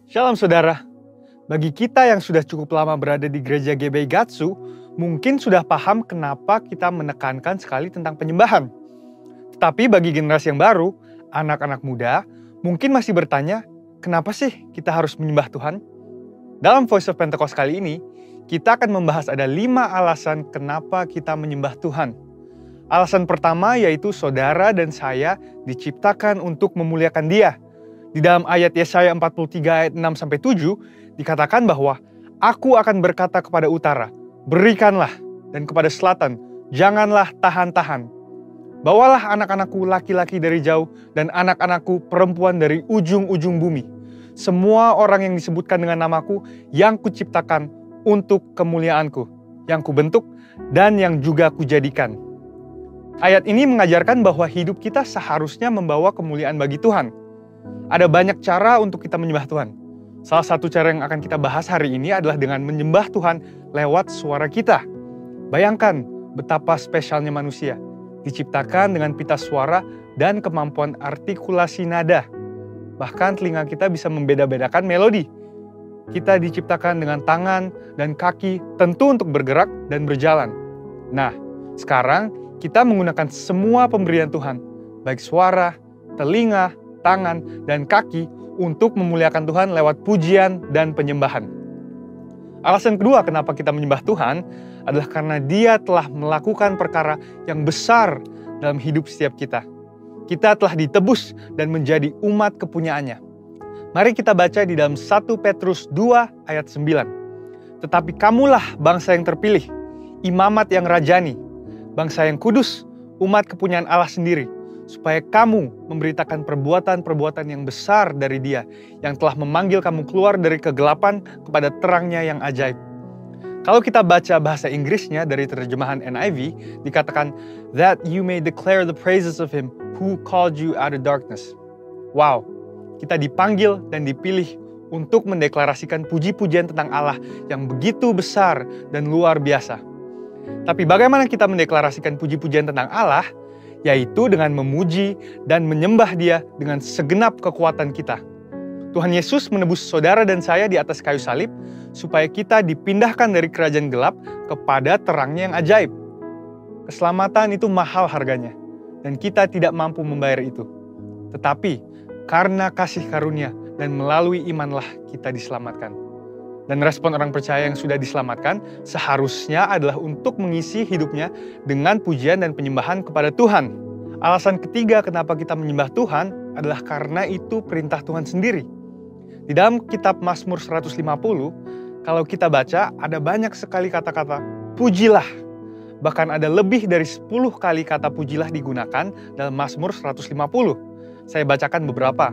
Shalom saudara, bagi kita yang sudah cukup lama berada di gereja GBI Gatsu, mungkin sudah paham kenapa kita menekankan sekali tentang penyembahan. Tetapi bagi generasi yang baru, anak-anak muda, mungkin masih bertanya, kenapa sih kita harus menyembah Tuhan? Dalam Voice of Pentecost kali ini, kita akan membahas ada 5 alasan kenapa kita menyembah Tuhan. Alasan pertama yaitu saudara dan saya diciptakan untuk memuliakan Dia. Di dalam ayat Yesaya 43 ayat 6-7 dikatakan bahwa aku akan berkata kepada utara, berikanlah, dan kepada selatan, janganlah tahan-tahan. Bawalah anak-anakku laki-laki dari jauh dan anak-anakku perempuan dari ujung-ujung bumi. Semua orang yang disebutkan dengan namaku yang kuciptakan untuk kemuliaanku, yang kubentuk dan yang juga kujadikan. Ayat ini mengajarkan bahwa hidup kita seharusnya membawa kemuliaan bagi Tuhan. Ada banyak cara untuk kita menyembah Tuhan. Salah satu cara yang akan kita bahas hari ini adalah dengan menyembah Tuhan lewat suara kita. Bayangkan betapa spesialnya manusia, diciptakan dengan pita suara dan kemampuan artikulasi nada. Bahkan telinga kita bisa membeda-bedakan melodi. Kita diciptakan dengan tangan dan kaki tentu untuk bergerak dan berjalan. Nah, sekarang kita menggunakan semua pemberian Tuhan, baik suara, telinga, tangan, dan kaki untuk memuliakan Tuhan lewat pujian dan penyembahan. Alasan kedua kenapa kita menyembah Tuhan adalah karena Dia telah melakukan perkara yang besar dalam hidup setiap kita. Kita telah ditebus dan menjadi umat kepunyaannya. Mari kita baca di dalam 1 Petrus 2 ayat 9. Tetapi kamulah bangsa yang terpilih, imamat yang rajani, bangsa yang kudus, umat kepunyaan Allah sendiri, supaya kamu memberitakan perbuatan-perbuatan yang besar dari Dia yang telah memanggil kamu keluar dari kegelapan kepada terangnya yang ajaib. Kalau kita baca bahasa Inggrisnya dari terjemahan NIV, dikatakan, that you may declare the praises of Him who called you out of darkness. Wow, kita dipanggil dan dipilih untuk mendeklarasikan puji-pujian tentang Allah yang begitu besar dan luar biasa. Tapi bagaimana kita mendeklarasikan puji-pujian tentang Allah? Yaitu dengan memuji dan menyembah Dia dengan segenap kekuatan kita. Tuhan Yesus menebus saudara dan saya di atas kayu salib, supaya kita dipindahkan dari kerajaan gelap kepada terangnya yang ajaib. Keselamatan itu mahal harganya, dan kita tidak mampu membayar itu. Tetapi, karena kasih karunia dan melalui imanlah kita diselamatkan. Dan respon orang percaya yang sudah diselamatkan seharusnya adalah untuk mengisi hidupnya dengan pujian dan penyembahan kepada Tuhan. Alasan ketiga kenapa kita menyembah Tuhan adalah karena itu perintah Tuhan sendiri. Di dalam kitab Mazmur 150, kalau kita baca ada banyak sekali kata-kata pujilah. Bahkan ada lebih dari 10 kali kata pujilah digunakan dalam Mazmur 150. Saya bacakan beberapa.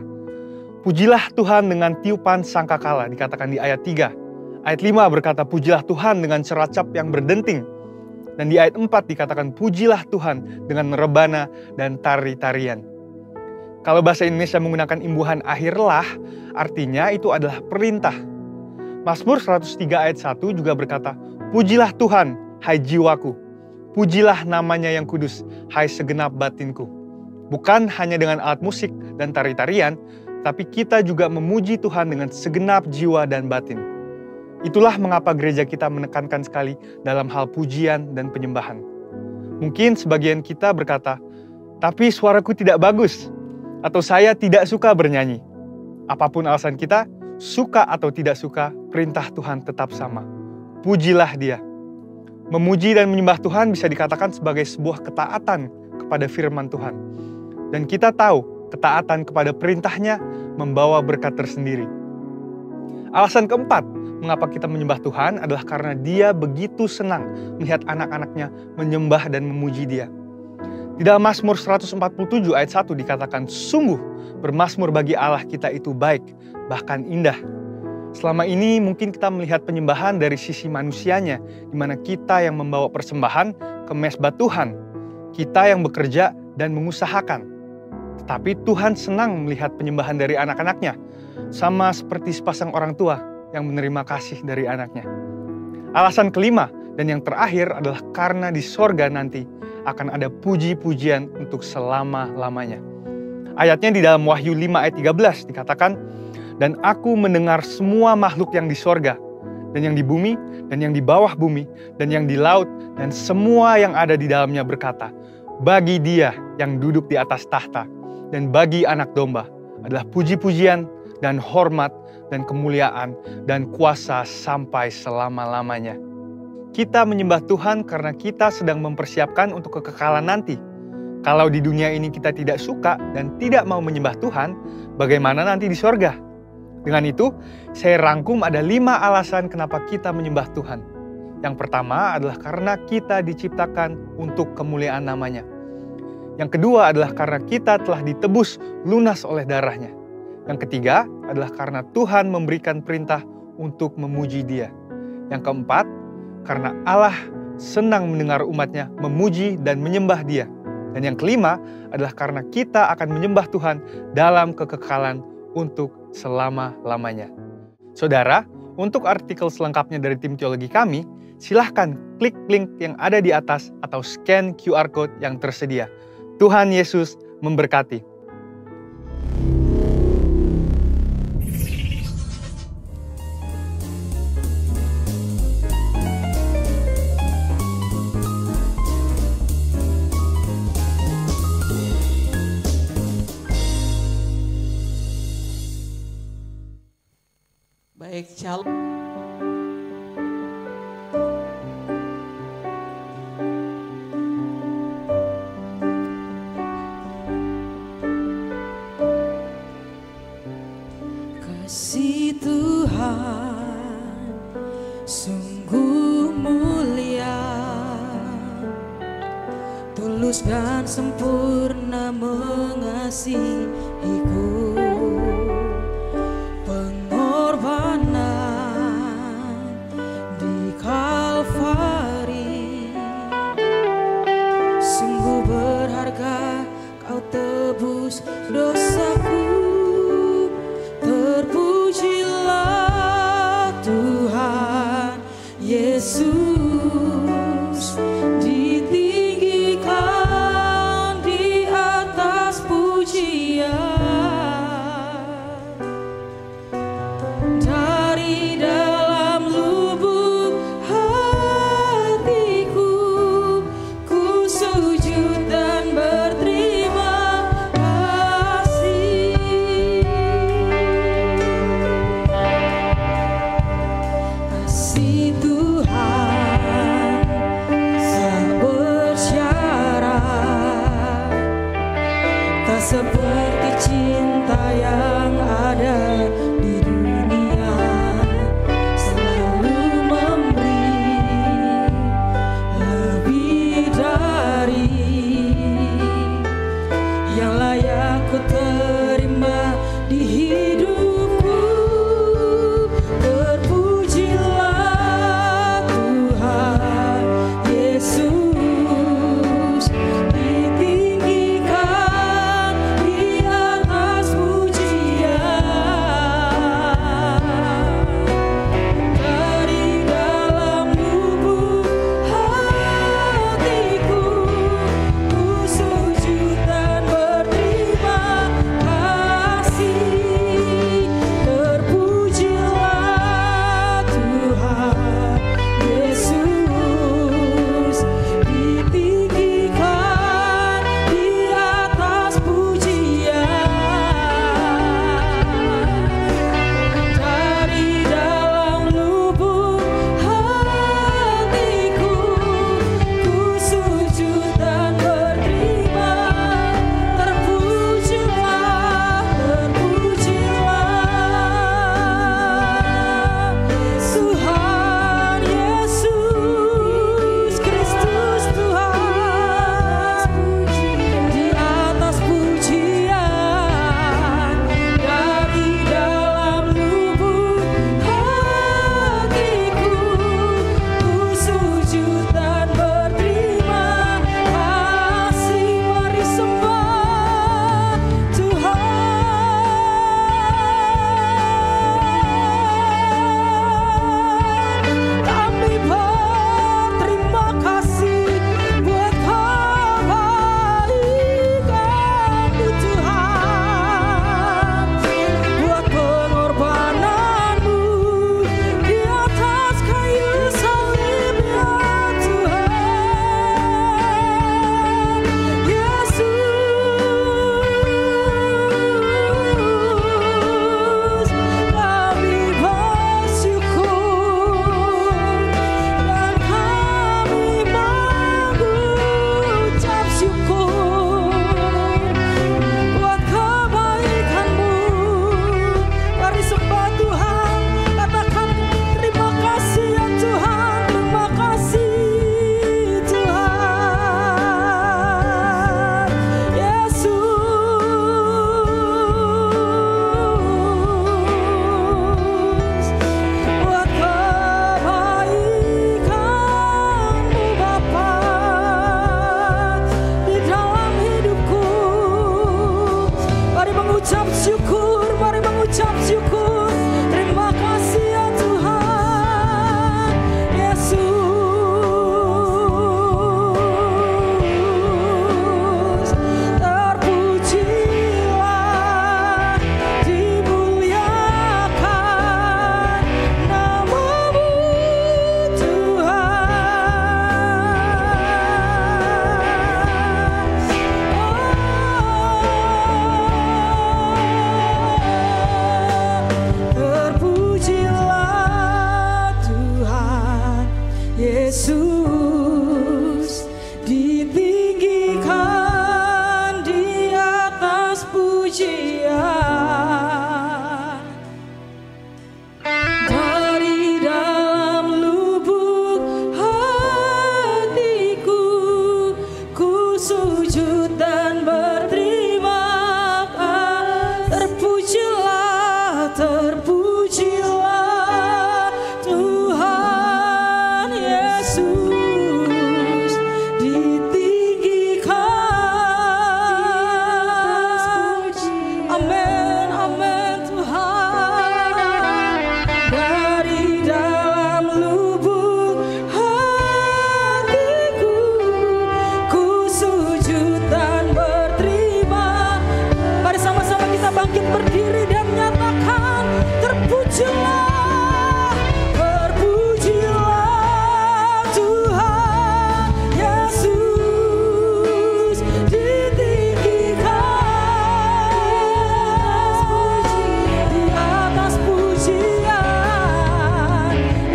Pujilah Tuhan dengan tiupan sangkakala, dikatakan di ayat 3. Ayat 5 berkata, pujilah Tuhan dengan ceracap yang berdenting. Dan di ayat 4 dikatakan, pujilah Tuhan dengan rebana dan tari-tarian. Kalau bahasa Indonesia menggunakan imbuhan akhirlah, artinya itu adalah perintah. Mazmur 103 ayat 1 juga berkata, pujilah Tuhan, hai jiwaku. Pujilah namanya yang kudus, hai segenap batinku. Bukan hanya dengan alat musik dan tari-tarian, tapi kita juga memuji Tuhan dengan segenap jiwa dan batin. Itulah mengapa gereja kita menekankan sekali dalam hal pujian dan penyembahan. Mungkin sebagian kita berkata, tapi suaraku tidak bagus, atau saya tidak suka bernyanyi. Apapun alasan kita, suka atau tidak suka, perintah Tuhan tetap sama. Pujilah Dia. Memuji dan menyembah Tuhan bisa dikatakan sebagai sebuah ketaatan kepada firman Tuhan. Dan kita tahu, ketaatan kepada perintahnya membawa berkat tersendiri. Alasan keempat, mengapa kita menyembah Tuhan adalah karena Dia begitu senang melihat anak-anaknya menyembah dan memuji Dia. Di dalam Mazmur 147 ayat 1 dikatakan, sungguh bermazmur bagi Allah kita itu baik, bahkan indah. Selama ini mungkin kita melihat penyembahan dari sisi manusianya, di mana kita yang membawa persembahan ke mezbah Tuhan, kita yang bekerja dan mengusahakan. Tetapi Tuhan senang melihat penyembahan dari anak-anaknya, sama seperti sepasang orang tua yang menerima kasih dari anaknya. Alasan kelima dan yang terakhir adalah karena di sorga nanti akan ada puji-pujian untuk selama-lamanya. Ayatnya di dalam Wahyu 5 ayat 13 dikatakan, dan aku mendengar semua makhluk yang di sorga, dan yang di bumi, dan yang di bawah bumi, dan yang di laut, dan semua yang ada di dalamnya berkata, bagi Dia yang duduk di atas tahta, dan bagi Anak Domba adalah puji-pujian, dan hormat, dan kemuliaan, dan kuasa sampai selama-lamanya. Kita menyembah Tuhan karena kita sedang mempersiapkan untuk kekekalan nanti. Kalau di dunia ini kita tidak suka dan tidak mau menyembah Tuhan, bagaimana nanti di sorga? Dengan itu, saya rangkum ada 5 alasan kenapa kita menyembah Tuhan. Yang pertama adalah karena kita diciptakan untuk kemuliaan namanya. Yang kedua adalah karena kita telah ditebus lunas oleh darahnya. Yang ketiga adalah karena Tuhan memberikan perintah untuk memuji Dia. Yang keempat, karena Allah senang mendengar umatnya memuji dan menyembah Dia. Dan yang kelima adalah karena kita akan menyembah Tuhan dalam kekekalan untuk selama-lamanya. Saudara, untuk artikel selengkapnya dari tim teologi kami, silahkan klik link yang ada di atas atau scan QR Code yang tersedia. Tuhan Yesus memberkati. Baik, shalom. Kasih Tuhan sungguh mulia, tulus dan sempurna mengasihiku. Dosaku, terpujilah Tuhan Yesus, ditinggikan di atas pujian, dari dalam lubuk hatiku ku sujud dan berterima seperti cinta yang ada di dunia, selalu memberi lebih dari yang layak ku terima di hidupku. Terpujilah Tuhan Yesus, ditinggikan di atas pujian, dari dalam lubuk hatiku ku sujud dan berterima kasih. ucap syukur. Terima kasih ya Tuhan Yesus. Terpujilah, dimuliakan nama-Mu Tuhan. Terpujilah Tuhan Yesus, ditinggikan di atas pujian. Dari dalam lubuk hatiku, ku sujud dan berterima kasih. Terpujilah, terpujilah Tuhan Yesus, ditinggikan. Amin, amin Tuhan. Dari dalam lubuk hatiku, ku sujud dan berterima. Mari sama-sama kita bangkit berdiri dan nyatakan, terpujilah, terpujilah Tuhan Yesus, ditinggikan di atas pujian.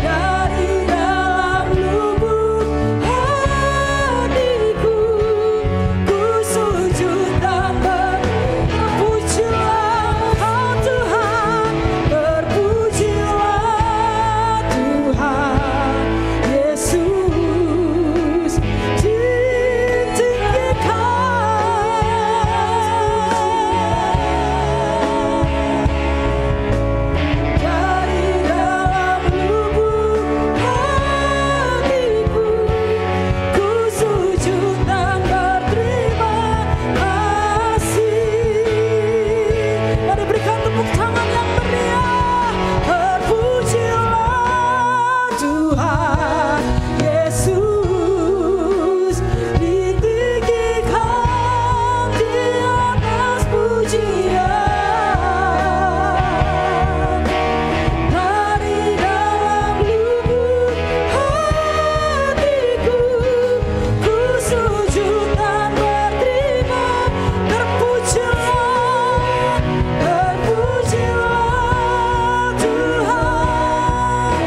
Dari dalam lubuk hatiku, ku sujud dan terpujilah Engkau Tuhan, terpujilah Tuhan Yesus, ditinggikan. Dari dalam lubuk hatiku, ku sujud dan berterima kasih. Mari berikan tepuk tangan yang meriah. Terpujilah Tuhan Yesus, ditinggikan di atas pujian. Dari dalam lubuk hatiku, ku sujud dan berterima. Terpujilah, terpujilah Tuhan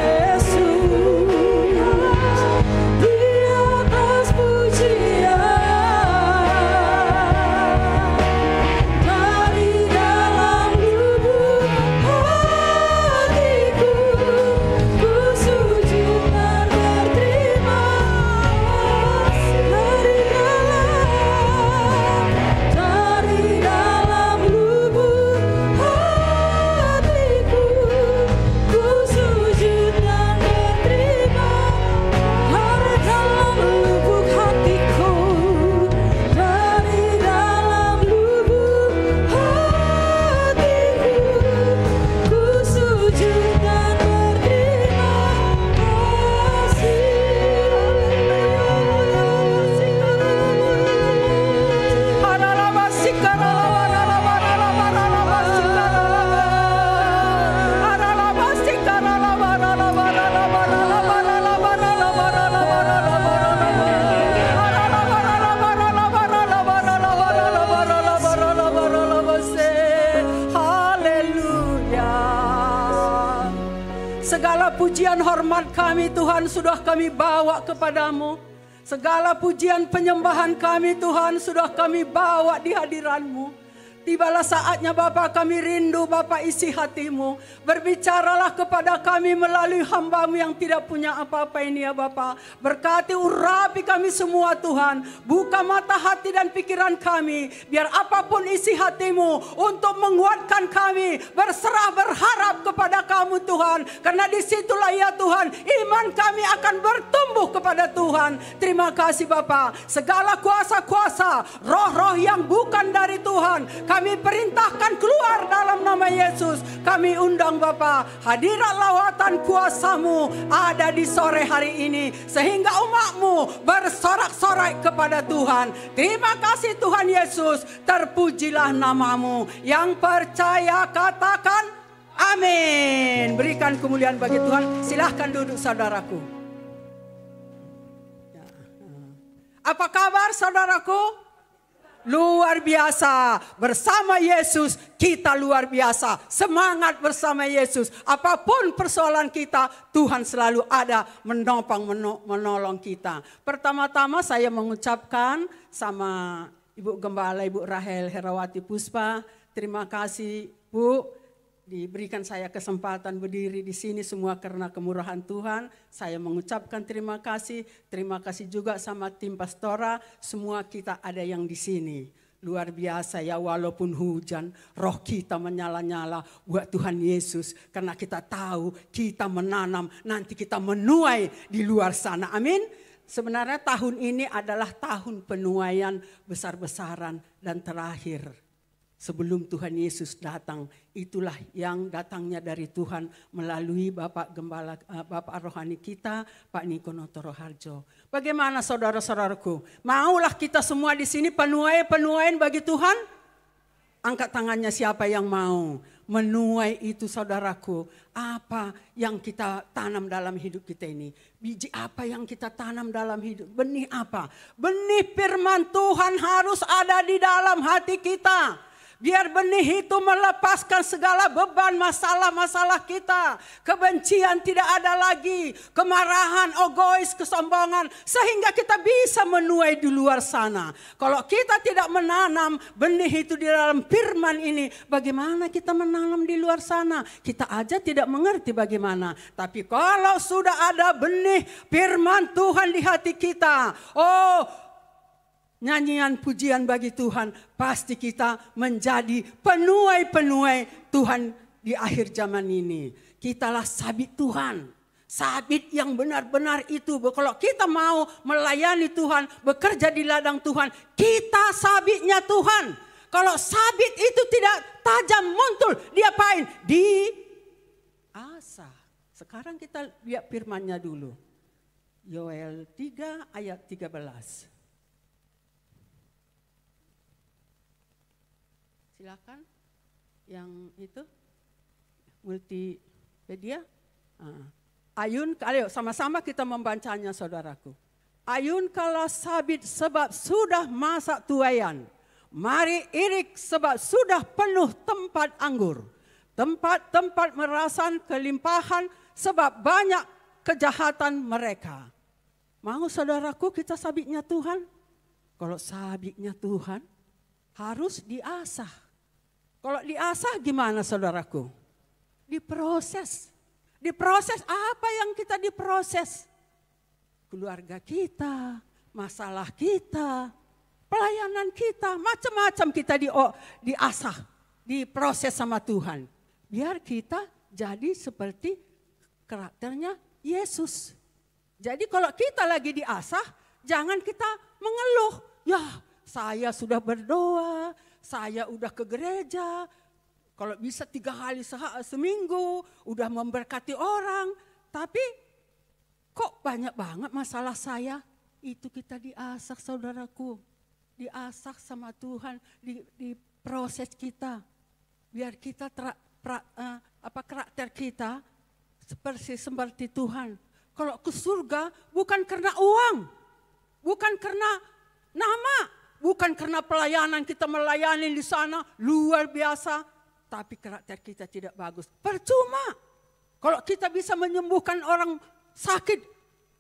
Yesus, di atas pujian. Dari dalam lubuk hatiku, ku sujud dan berterima kasih. Dari dalam lubuk hatiku, ku sujud dan berterima. Dari dalam lubuk hatiku, dari dalam lubuk hatiku, ku sujud dan berterima Haleluya. Segala pujian hormat kami Tuhan sudah kami bawa kepadamu. Segala pujian penyembahan kami Tuhan sudah kami bawa di hadiran-Mu. Tibalah saatnya Bapa, kami rindu Bapa isi hati-Mu. Berbicaralah kepada kami melalui hamba-Mu yang tidak punya apa-apa ini ya Bapa. Berkati urapi kami semua Tuhan. Buka mata hati dan pikiran kami. Biar apapun isi hati-Mu untuk menguatkan kami. Berserah berharap kepada Kamu Tuhan. Karena disitulah ya Tuhan iman kami akan bertumbuh kepada Tuhan. Terima kasih Bapa. Segala kuasa-kuasa roh-roh yang bukan dari Tuhan Kami perintahkan keluar dalam nama Yesus. Kami undang Bapa, hadirat lawatan kuasa-Mu ada di sore hari ini. Sehingga umat-Mu bersorak-sorai kepada Tuhan. Terima kasih Tuhan Yesus, terpujilah nama-Mu. Yang percaya katakan amin. Berikan kemuliaan bagi Tuhan. Silahkan duduk saudaraku. Apa kabar saudaraku? Luar biasa. Bersama Yesus kita luar biasa. Semangat bersama Yesus. Apapun persoalan kita, Tuhan selalu ada menopang, menolong kita. Pertama-tama saya mengucapkan sama Ibu Gembala, Ibu Rahel Herawati Puspa. Terima kasih Bu, diberikan saya kesempatan berdiri di sini semua karena kemurahan Tuhan. Saya mengucapkan terima kasih. Terima kasih juga sama tim pastora. Semua kita ada yang di sini. Luar biasa ya, walaupun hujan, roh kita menyala-nyala buat Tuhan Yesus. Karena kita tahu kita menanam, nanti kita menuai di luar sana. Amin. Sebenarnya tahun ini adalah tahun penuaian besar-besaran dan terakhir. Sebelum Tuhan Yesus datang, itulah yang datangnya dari Tuhan melalui Bapak Gembala, Bapak Rohani kita, Pak Niko Notoroharjo. Bagaimana saudara-saudaraku? Maulah kita semua di sini penuai-penuaian bagi Tuhan? Angkat tangannya siapa yang mau. Menuai itu saudaraku, apa yang kita tanam dalam hidup kita ini? Biji apa yang kita tanam dalam hidup? Benih apa? Benih firman Tuhan harus ada di dalam hati kita. Biar benih itu melepaskan segala beban masalah-masalah kita. Kebencian tidak ada lagi. Kemarahan, egois, kesombongan. Sehingga kita bisa menuai di luar sana. Kalau kita tidak menanam benih itu di dalam firman ini. Bagaimana kita menanam di luar sana? Kita aja tidak mengerti bagaimana. Tapi kalau sudah ada benih firman Tuhan di hati kita. Nyanyian pujian bagi Tuhan, pasti kita menjadi penuai-penuai Tuhan di akhir zaman ini. Kitalah sabit Tuhan, sabit yang benar-benar itu. Kalau kita mau melayani Tuhan, bekerja di ladang Tuhan, kita sabitnya Tuhan. Kalau sabit itu tidak tajam muntul, diapain? Diasah. Sekarang kita lihat firman-Nya dulu. Yoel 3 ayat 13. Silakan yang itu multimedia. Ayun, ayo sama-sama kita membacanya saudaraku. Ayun kalau sabit sebab sudah masa tuaian. Mari irik sebab sudah penuh tempat anggur. Tempat-tempat merasan kelimpahan sebab banyak kejahatan mereka. Mau saudaraku kita sabitnya Tuhan? Kalau sabitnya Tuhan harus diasah. Kalau diasah gimana saudaraku? Diproses. Diproses apa yang kita diproses? Keluarga kita, masalah kita, pelayanan kita, macam-macam kita diasah, diproses sama Tuhan. Biar kita jadi seperti karakternya Yesus. Jadi kalau kita lagi diasah, jangan kita mengeluh. Ya, saya sudah berdoa, saya udah ke gereja, kalau bisa 3 kali seminggu, udah memberkati orang. Tapi kok banyak banget masalah saya? Itu kita diasah saudaraku. Diasah sama Tuhan, diproses kita. Biar kita karakter kita seperti Tuhan. Kalau ke surga bukan karena uang, bukan karena nama. Bukan karena pelayanan kita melayani di sana luar biasa. Tapi karakter kita tidak bagus. Percuma. Kalau kita bisa menyembuhkan orang sakit.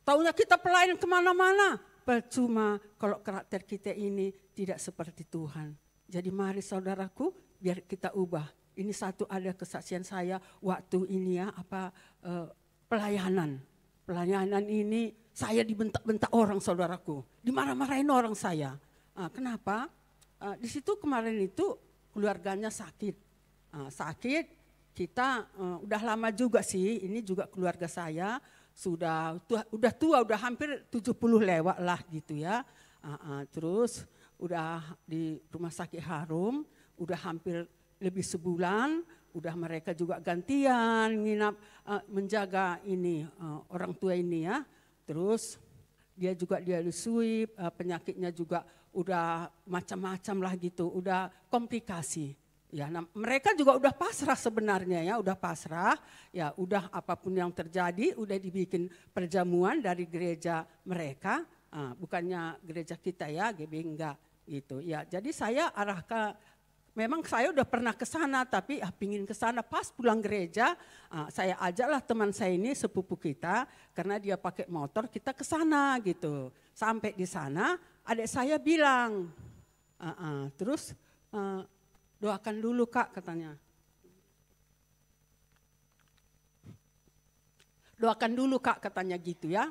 Taunya kita pelayan kemana-mana. Percuma kalau karakter kita ini tidak seperti Tuhan. Jadi mari saudaraku biar kita ubah. Ini satu ada kesaksian saya waktu ini ya. Pelayanan. Pelayanan ini saya dibentak-bentak orang saudaraku. Dimarah-marahin orang saya. Kenapa? Di situ kemarin itu keluarganya sakit. Sakit, kita udah lama juga sih, ini juga keluarga saya sudah tua, udah hampir 70 lewat lah gitu ya. Terus udah di rumah sakit Harum, udah hampir lebih sebulan, udah mereka juga gantian nginap menjaga ini orang tua ini ya. Terus dia disusui, penyakitnya juga udah macam-macam lah gitu, udah komplikasi. Ya, nah, mereka juga udah pasrah sebenarnya ya, udah pasrah. Ya, udah apapun yang terjadi, udah dibikin perjamuan dari gereja mereka, bukannya gereja kita ya, GB enggak gitu. Ya, jadi saya memang saya udah pernah ke sana, tapi pingin ke sana pas pulang gereja, saya ajaklah teman saya ini sepupu kita, karena dia pakai motor, kita ke sana gitu. Sampai di sana, adik saya bilang, terus doakan dulu Kak katanya. Doakan dulu Kak katanya gitu ya.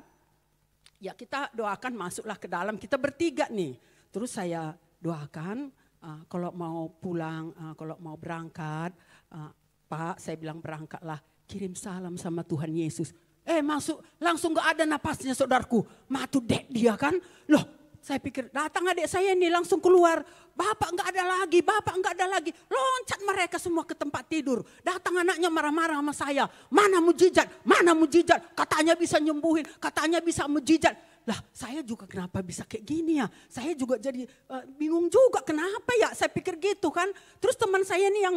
Ya kita doakan, masuklah ke dalam, kita bertiga nih. Terus saya doakan kalau mau pulang, kalau mau berangkat, Pak saya bilang berangkatlah, kirim salam sama Tuhan Yesus. Masuk langsung gak ada napasnya saudaraku. Matu dek dia kan. Loh, saya pikir datang adik saya ini langsung keluar. Bapak enggak ada lagi, bapak enggak ada lagi. Loncat mereka semua ke tempat tidur. Datang anaknya marah-marah sama saya. Mana mujizat, mana mujizat. Katanya bisa nyembuhin, katanya bisa mujizat. Lah saya juga kenapa bisa kayak gini ya. Saya juga jadi bingung juga kenapa ya. Saya pikir gitu kan. Terus teman saya ini yang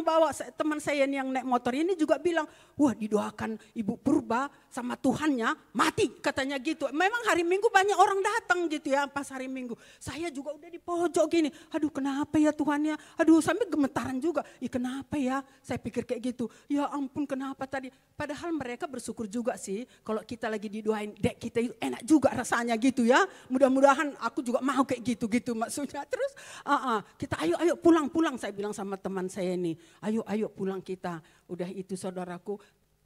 teman saya ini yang naik motor ini juga bilang. Wah didoakan Ibu Purba sama Tuhannya mati katanya gitu. Memang hari Minggu banyak orang datang gitu ya pas hari Minggu. Saya juga udah di pojok gini. Aduh kenapa ya Tuhannya. Aduh sampai gemetaran juga. Ya kenapa ya. Saya pikir kayak gitu. Ya ampun kenapa tadi. Padahal mereka bersyukur juga sih. Kalau kita lagi didoain dek kita itu enak juga rasanya gitu ya. Mudah-mudahan aku juga mau kayak gitu-gitu maksudnya. Terus kita ayo pulang saya bilang sama teman saya ini. Ayo pulang kita. Udah itu saudaraku,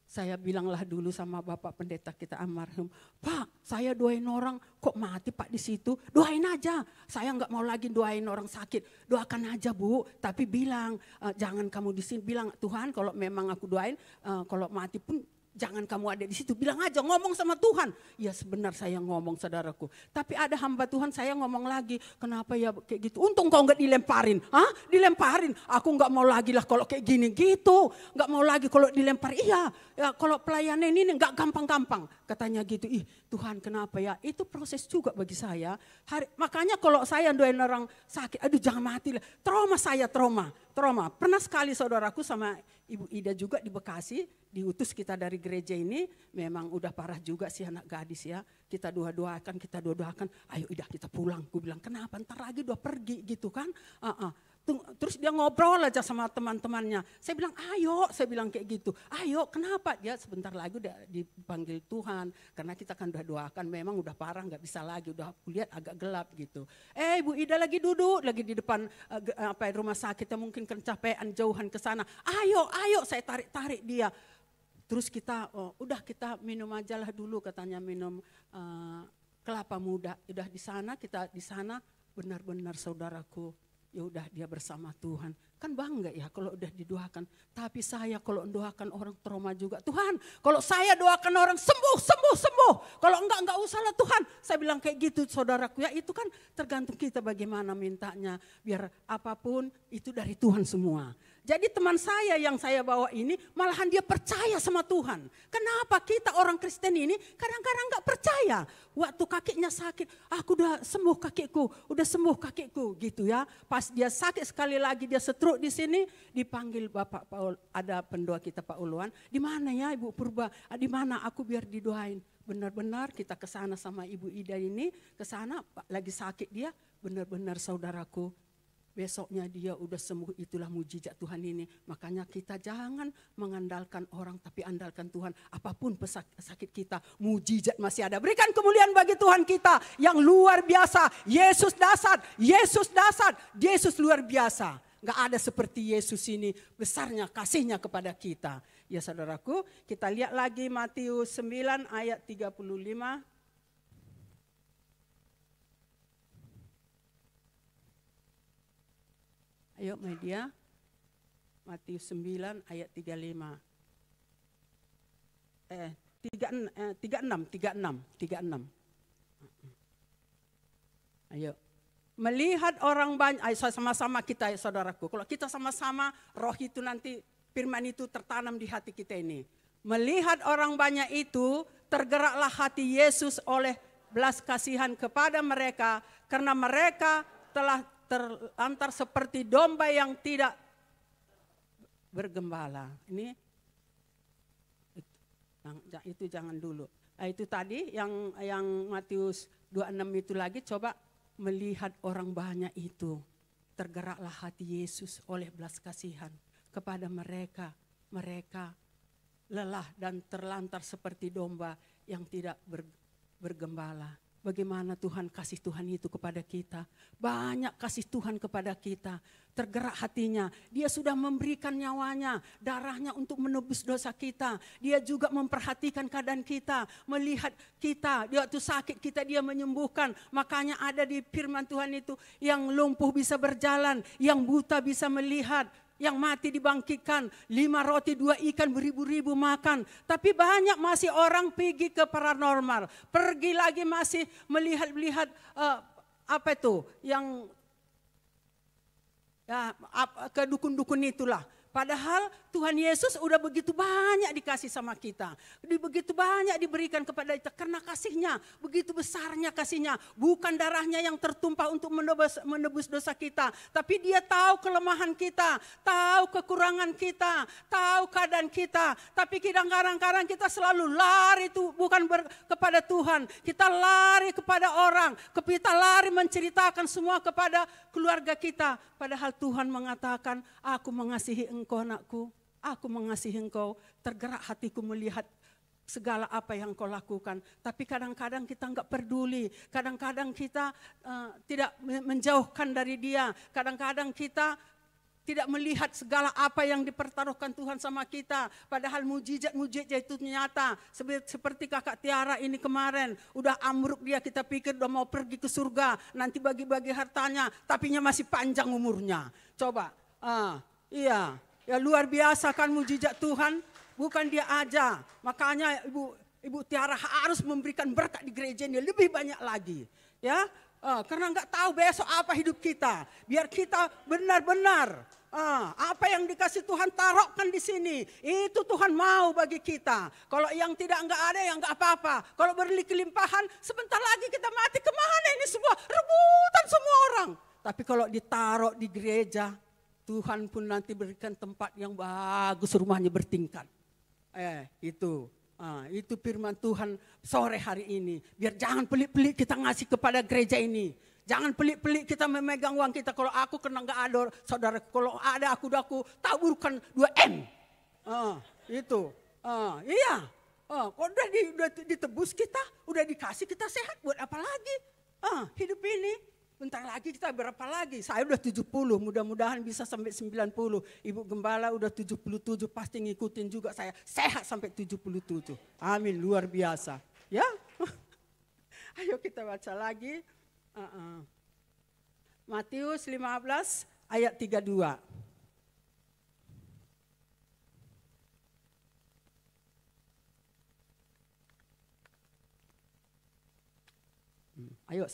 saya bilanglah dulu sama Bapak Pendeta kita almarhum. Pak, saya doain orang kok mati Pak di situ. Doain aja. Saya enggak mau lagi doain orang sakit. Doakan aja Bu. Tapi bilang jangan kamu di sini. Bilang Tuhan kalau memang aku doain kalau mati pun jangan kamu ada di situ, bilang aja, ngomong sama Tuhan. Ya sebenar saya ngomong saudaraku. Tapi ada hamba Tuhan saya ngomong lagi, kenapa ya kayak gitu. Untung kau enggak dilemparin. Dilemparin, aku enggak mau lagi lah kalau kayak gini gitu. Enggak mau lagi kalau dilempar. Iya, ya, kalau pelayanan ini enggak gampang-gampang. Katanya gitu, Tuhan kenapa ya. Itu proses juga bagi saya. Makanya kalau saya doain orang sakit, aduh jangan mati lah. Trauma. Pernah sekali saudaraku sama Ibu Ida juga di Bekasi, diutus kita dari gereja ini, memang udah parah juga sih anak gadis ya. Kita doa-doakan, ayo Ida kita pulang. Gue bilang kenapa ntar lagi udah pergi gitu kan. Terus dia ngobrol aja sama teman-temannya. Saya bilang saya bilang kayak gitu. Ayo kenapa? Dia sebentar lagi udah dipanggil Tuhan. Karena kita kan udah doakan memang udah parah gak bisa lagi. Udah lihat agak gelap gitu. Ibu Ida lagi duduk lagi di depan rumah sakitnya mungkin kecapean jauhan ke sana. Ayo saya tarik dia. Terus kita kita minum aja lah dulu katanya minum kelapa muda. Udah kita di sana benar-benar saudaraku. Ya udah dia bersama Tuhan. Kan bangga ya kalau udah didoakan. Tapi saya kalau doakan orang trauma juga. Tuhan kalau saya doakan orang sembuh. Kalau enggak usah lah Tuhan. Saya bilang kayak gitu saudaraku ya. Itu kan tergantung kita bagaimana mintanya. Biar apapun itu dari Tuhan semua. Jadi teman saya yang saya bawa ini malahan dia percaya sama Tuhan. Kenapa kita orang Kristen ini kadang-kadang gak percaya. Waktu kakinya sakit, aku udah sembuh kakiku gitu ya. Pas dia sakit sekali lagi dia stroke di sini, dipanggil Bapak Paul, ada pendoa kita Pak Uluan. Di mana ya Ibu Purba? Di mana aku biar didoain. Benar-benar kita ke sana sama Ibu Ida ini, ke sana lagi sakit dia, benar-benar saudaraku. Besoknya dia udah sembuh, itulah mujizat Tuhan ini. Makanya kita jangan mengandalkan orang tapi andalkan Tuhan. Apapun sakit kita, mujizat masih ada. Berikan kemuliaan bagi Tuhan kita yang luar biasa. Yesus dasar, Yesus luar biasa. Gak ada seperti Yesus ini besarnya kasihnya kepada kita. Ya saudaraku, kita lihat lagi Matius 9 ayat 35. Ayo media, Matius 9 ayat 35. 36. Ayo, Melihat orang banyak, sama-sama kita ya saudaraku. Kalau kita sama-sama, roh itu nanti firman itu tertanam di hati kita ini. Melihat orang banyak itu, tergeraklah hati Yesus oleh belas kasihan kepada mereka. Karena mereka telah terlantar seperti domba yang tidak bergembala. Ini itu jangan dulu. Itu tadi yang Matius 26 itu lagi, coba melihat orang banyak itu, tergeraklah hati Yesus oleh belas kasihan kepada mereka. Mereka lelah dan terlantar seperti domba yang tidak bergembala. Bagaimana Tuhan kasih Tuhan itu kepada kita. Banyak kasih Tuhan kepada kita. Tergerak hatinya. Dia sudah memberikan nyawanya, darahnya untuk menebus dosa kita. Dia juga memperhatikan keadaan kita. Melihat kita, dia waktu sakit kita dia menyembuhkan. Makanya ada di firman Tuhan itu, yang lumpuh bisa berjalan, yang buta bisa melihat. Yang mati dibangkitkan, 5 roti 2 ikan beribu-ribu makan. Tapi banyak masih orang pergi ke paranormal. Pergi lagi masih melihat apa itu, yang ya, ke dukun-dukun itulah. Padahal Tuhan Yesus udah begitu banyak dikasih sama kita. Begitu banyak diberikan kepada kita karena kasihnya. Begitu besarnya kasihnya. Bukan darahnya yang tertumpah untuk menebus dosa kita. Tapi dia tahu kelemahan kita. Tahu kekurangan kita. Tahu keadaan kita. Tapi kadang-kadang kita selalu lari itu bukan kepada Tuhan. Kita lari kepada orang. Kita lari menceritakan semua kepada keluarga kita. Padahal Tuhan mengatakan, aku mengasihi engkau anakku, aku mengasihi engkau, tergerak hatiku melihat segala apa yang kau lakukan. Tapi kadang-kadang kita enggak peduli, kadang-kadang kita tidak menjauhkan dari dia, kadang-kadang kita tidak melihat segala apa yang dipertaruhkan Tuhan sama kita. Padahal mujizat-mujizat itu nyata. Seperti kakak Tiara ini kemarin, udah amruk dia, kita pikir udah mau pergi ke surga, nanti bagi-bagi hartanya, tapinya masih panjang umurnya. Coba, iya, ya luar biasa kan mujizat Tuhan, bukan dia aja. Makanya Ibu Tiara harus memberikan berkat di gereja ini lebih banyak lagi, ya. Karena nggak tahu besok apa hidup kita. Biar kita benar-benar apa yang dikasih Tuhan taruhkan di sini. Itu Tuhan mau bagi kita. Kalau yang tidak nggak ada ya nggak apa-apa. Kalau berlimpah-limpahan sebentar lagi kita mati, kemana ini semua? Rebutan semua orang. Tapi kalau ditaruh di gereja, Tuhan pun nanti berikan tempat yang bagus, rumahnya bertingkat. Itu firman Tuhan sore hari ini. Biar jangan pelit-pelit kita ngasih kepada gereja ini. Jangan pelit-pelit kita memegang uang kita. Kalau aku kena nggak ada, saudara. Kalau ada aku taburkan 2M. Itu. Iya. Kalau udah ditebus kita, udah dikasih kita sehat. Buat apa lagi? Hidup ini. Bentar lagi kita berapa lagi? Saya udah 70, mudah-mudahan bisa sampai 90. Ibu Gembala udah 77, pasti ngikutin juga saya. Sehat sampai 77. Amin, luar biasa. Ya, ayo kita baca lagi. Matius 15 ayat 32. Ayo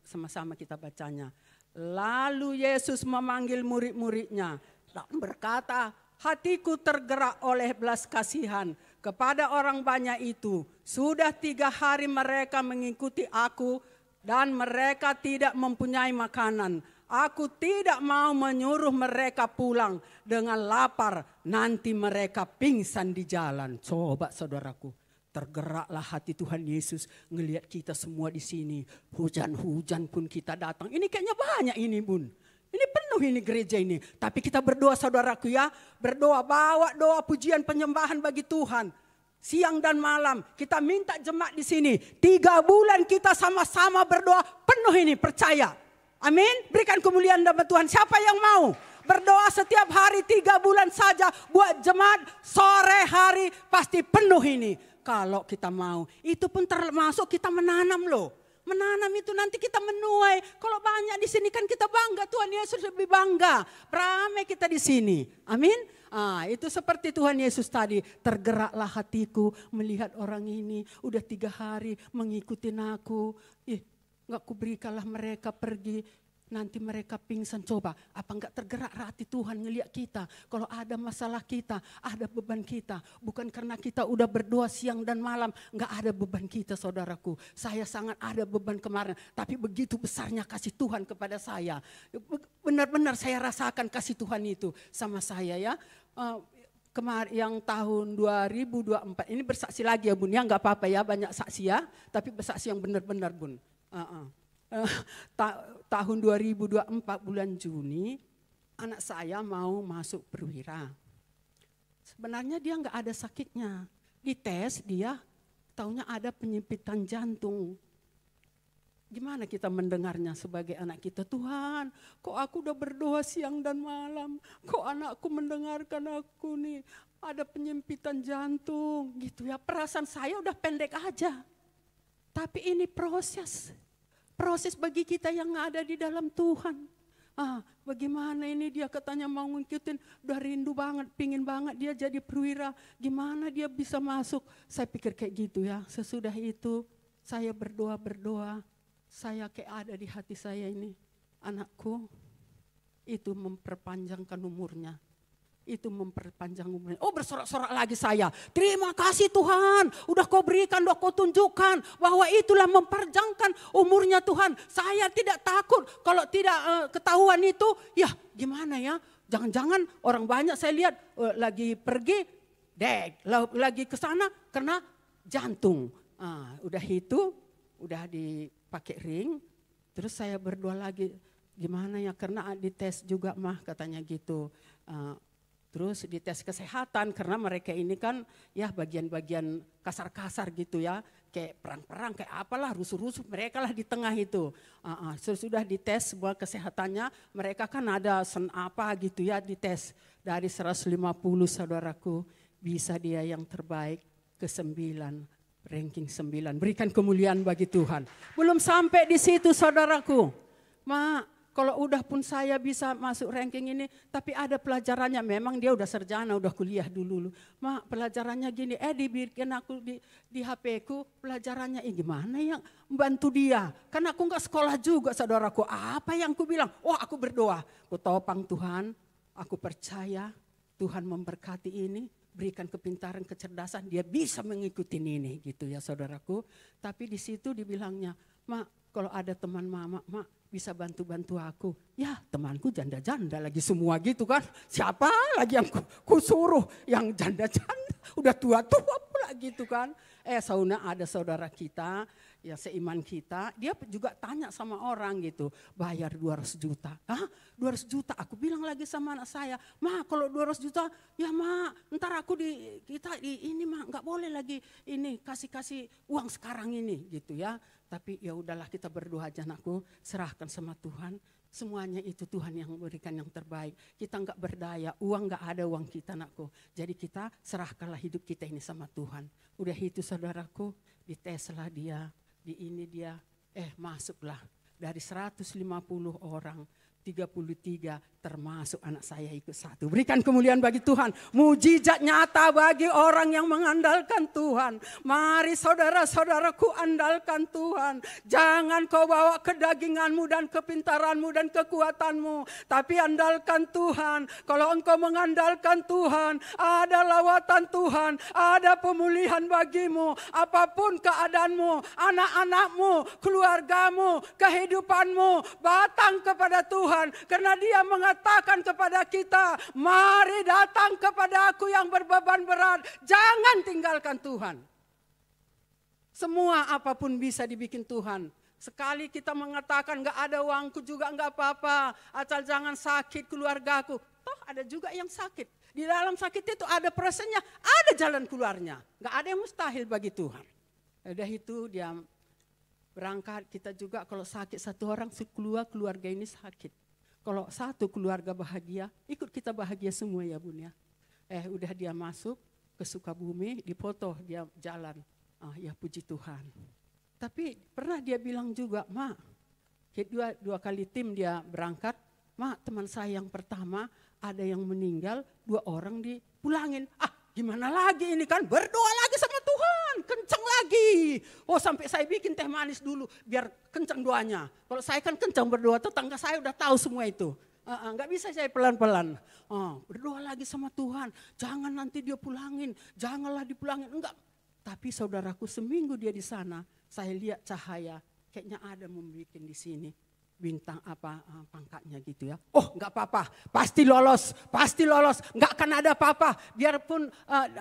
sama-sama kita bacanya. Lalu Yesus memanggil murid-muridnya dan berkata, hatiku tergerak oleh belas kasihan kepada orang banyak itu. Sudah 3 hari mereka mengikuti aku dan mereka tidak mempunyai makanan. Aku tidak mau menyuruh mereka pulang dengan lapar. Nanti mereka pingsan di jalan. Coba saudaraku. Tergeraklah hati Tuhan Yesus ngelihat kita semua di sini. Hujan-hujan pun kita datang. Ini kayaknya banyak ini bun. Ini penuh ini gereja ini. Tapi kita berdoa saudaraku ya. Berdoa, bawa doa pujian penyembahan bagi Tuhan. Siang dan malam kita minta jemaat di sini. 3 bulan kita sama-sama berdoa penuh ini, percaya. Amin. Berikan kemuliaan nama Tuhan. Siapa yang mau berdoa setiap hari 3 bulan saja buat jemaat, sore hari pasti penuh ini. Kalau kita mau, itu pun termasuk kita menanam loh. Menanam itu nanti kita menuai. Kalau banyak di sini kan kita bangga, Tuhan Yesus lebih bangga. Ramai kita di sini. Amin. Itu seperti Tuhan Yesus tadi. Tergeraklah hatiku melihat orang ini udah 3 hari mengikuti aku. Nggak kuberikanlah mereka pergi. nanti mereka pingsan. Coba, apa enggak tergerak hati Tuhan ngelihat kita. Kalau ada masalah kita, ada beban kita. Bukan karena kita udah berdoa siang dan malam, enggak ada beban kita saudaraku. Saya sangat ada beban kemarin, tapi begitu besarnya kasih Tuhan kepada saya. Benar-benar saya rasakan kasih Tuhan itu sama saya ya. Kemarin yang tahun 2024, ini bersaksi lagi ya Bun ya, enggak apa-apa ya banyak saksi ya. Tapi bersaksi yang benar-benar Bun. Tahun 2024 bulan Juni anak saya mau masuk perwira. Sebenarnya dia nggak ada sakitnya. Dites dia taunya ada penyempitan jantung. Gimana kita mendengarnya sebagai anak kita? Tuhan, kok aku udah berdoa siang dan malam, kok anakku mendengarkan aku nih ada penyempitan jantung gitu ya. Perasaan saya udah pendek aja. Tapi ini proses bagi kita yang ada di dalam Tuhan. Bagaimana ini dia katanya mau ngikutin, udah rindu banget, pingin banget dia jadi perwira. Gimana dia bisa masuk? Saya pikir kayak gitu ya. Sesudah itu saya berdoa, saya kayak ada di hati saya ini. Anakku itu memperpanjangkan umurnya. Itu memperpanjang umurnya. Oh bersorak-sorak lagi saya. Terima kasih Tuhan. Udah kau berikan, udah kau tunjukkan. Bahwa itulah memperpanjangkan umurnya Tuhan. Saya tidak takut. Kalau tidak ketahuan itu. Ya gimana ya. Jangan-jangan orang banyak saya lihat lagi pergi. Lagi ke sana kena jantung. Udah itu. Udah dipakai ring. Terus saya berdoa lagi. Gimana ya. Karena dites juga mah katanya gitu. Terus dites kesehatan karena mereka ini kan ya bagian-bagian kasar-kasar gitu ya. Kayak perang-perang, kayak apalah rusuh-rusuh mereka lah di tengah itu. Sudah dites sebuah kesehatannya, mereka kan ada apa gitu ya dites. Dari 150 saudaraku, bisa dia yang terbaik ke 9. Ranking 9, berikan kemuliaan bagi Tuhan. Belum sampai di situ saudaraku. Kalau udah pun saya bisa masuk ranking ini, tapi ada pelajarannya. Memang dia udah sarjana, udah kuliah dulu. Pelajarannya gini, dibikin aku di HP ku, pelajarannya gimana yang membantu dia. Karena aku enggak sekolah juga saudaraku. Apa yang aku bilang? Aku berdoa. Aku topang Tuhan, aku percaya Tuhan memberkati ini. Berikan kepintaran, kecerdasan, dia bisa mengikuti ini gitu ya saudaraku. Tapi di situ dibilangnya, kalau ada teman mama, bisa bantu-bantu aku. Ya temanku janda-janda lagi semua gitu kan. Siapa lagi yang ku suruh yang janda-janda. Udah tua-tua pula gitu kan. Sauna ada saudara kita, ya seiman kita. Dia juga tanya sama orang gitu. Bayar 200 juta. 200 juta? Aku bilang lagi sama anak saya. Kalau 200 juta, ya ntar aku ini nggak boleh lagi ini kasih uang sekarang ini gitu ya. Tapi ya udahlah kita berdoa aja anakku, serahkan sama Tuhan. Semuanya itu Tuhan yang memberikan yang terbaik. Kita enggak berdaya, uang enggak ada uang kita anakku. Jadi kita serahkanlah hidup kita ini sama Tuhan. Udah itu saudaraku, diteslah dia, masuklah. Dari 150 orang, 33 termasuk anak saya ikut 1. Berikan kemuliaan bagi Tuhan. Mujizat nyata bagi orang yang mengandalkan Tuhan. Mari saudara-saudaraku andalkan Tuhan. Jangan kau bawa kedaginganmu dan kepintaranmu dan kekuatanmu. Tapi andalkan Tuhan. Kalau engkau mengandalkan Tuhan, ada lawatan Tuhan. Ada pemulihan bagimu. Apapun keadaanmu, anak-anakmu, keluargamu, kehidupanmu. Batang kepada Tuhan. Karena dia mengatakan kepada kita, mari datang kepada aku yang berbeban berat. Jangan tinggalkan Tuhan. Semua apapun bisa dibikin Tuhan. Sekali kita mengatakan gak ada uangku juga gak apa-apa. Asal jangan sakit keluargaku. Toh ada juga yang sakit. Di dalam sakit itu ada prosesnya, ada jalan keluarnya. Gak ada yang mustahil bagi Tuhan. Udah itu dia berangkat, kita juga kalau sakit satu orang, keluarga ini sakit. Kalau satu keluarga bahagia, ikut kita bahagia semua ya Bun ya. Udah dia masuk ke Sukabumi, dipoto dia jalan. Ya puji Tuhan. Tapi pernah dia bilang juga, dua kali tim dia berangkat. Teman saya yang pertama ada yang meninggal, 2 orang dipulangin. Gimana lagi ini kan, berdoa lagi sama Tuhan, kenceng lagi. Oh sampai saya bikin teh manis dulu biar kencang doanya. Kalau saya kan kencang berdoa, tetangga saya udah tahu semua itu. Nggak bisa saya pelan-pelan. Berdoa lagi sama Tuhan, jangan nanti dia pulangin, janganlah dipulangin. Enggak. Tapi saudaraku seminggu dia di sana, saya lihat cahaya, kayaknya ada membuat di sini. Bintang pangkatnya gitu ya. Oh nggak apa-apa, pasti lolos, nggak akan ada apa-apa. Biarpun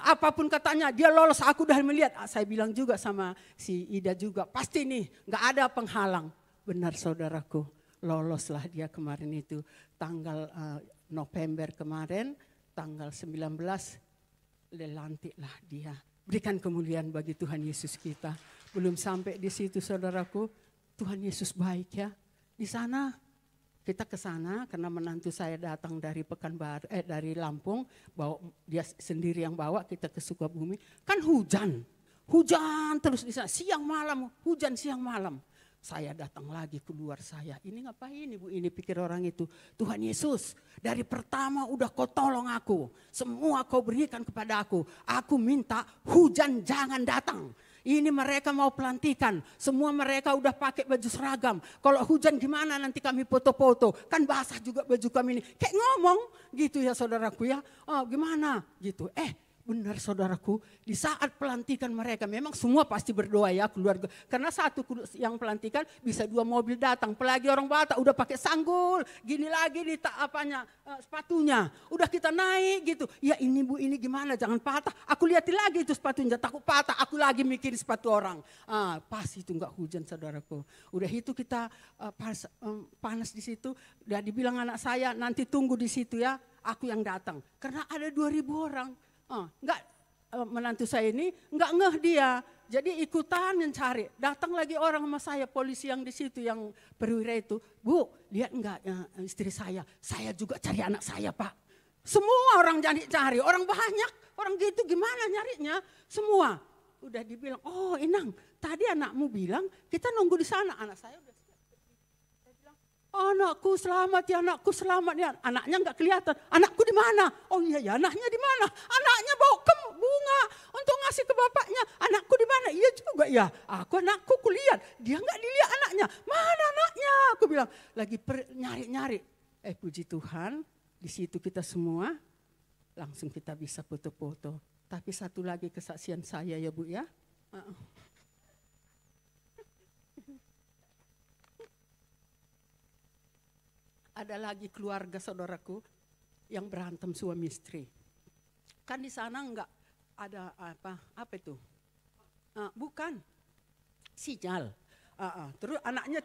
apapun katanya dia lolos, aku udah melihat. Saya bilang juga sama si Ida juga, pasti nih nggak ada penghalang. Benar saudaraku, loloslah dia kemarin itu. Tanggal November kemarin, tanggal 19, dilantiklah dia. Berikan kemuliaan bagi Tuhan Yesus kita. Belum sampai di situ saudaraku, Tuhan Yesus baik ya. Di sana kita ke sana karena menantu saya datang dari Pekanbaru, dari Lampung, bawa dia sendiri yang bawa kita ke Sukabumi. Kan hujan terus di sana, siang malam, hujan siang malam. Saya datang lagi keluar saya, ini ngapain ibu ini, pikir orang itu. Tuhan Yesus, dari pertama udah kau tolong aku, semua kau berikan kepada aku minta hujan jangan datang. Ini mereka mau pelantikan, semua mereka udah pakai baju seragam. Kalau hujan gimana nanti kami foto-foto, kan basah juga baju kami ini. Kayak ngomong gitu ya saudaraku ya, gimana gitu. Benar saudaraku, di saat pelantikan mereka memang semua pasti berdoa ya keluarga. Karena satu yang pelantikan bisa 2 mobil datang. Apalagi orang Batak udah pakai sanggul, gini lagi di sepatunya. Udah kita naik gitu. Ya ini bu ini gimana jangan patah. Aku lihatin lagi itu sepatunya takut patah. Aku lagi mikirin sepatu orang. Pas itu enggak hujan saudaraku. Udah itu kita panas di situ. Udah dibilang anak saya nanti tunggu di situ ya. Aku yang datang. Karena ada 2.000 orang. Menantu saya ini enggak ngeh dia. Jadi ikutan mencari. Datang lagi orang sama saya, polisi yang di situ yang perwira itu. Bu, lihat enggak istri saya? Saya juga cari anak saya, Pak. Semua orang cari, orang banyak. Orang gitu gimana nyarinya? Semua. Udah dibilang, oh Inang, tadi anakmu bilang kita nunggu di sana. Anak saya udah siap. Saya bilang, anakku selamat ya. Anaknya enggak kelihatan. Anakku di mana? Oh iya ya, anaknya di mana? Anaknya bawa ke bunga untuk ngasih ke bapaknya. Anakku di mana? Iya juga ya. Anakku kulihat. Dia enggak dilihat anaknya. Mana anaknya? Aku bilang lagi nyari-nyari. Puji Tuhan, di situ kita semua langsung kita bisa foto-foto. Tapi satu lagi kesaksian saya ya Bu ya. Ada lagi keluarga saudaraku yang berantem suami istri. Kan di sana enggak ada apa itu? Bukan sijal. Terus anaknya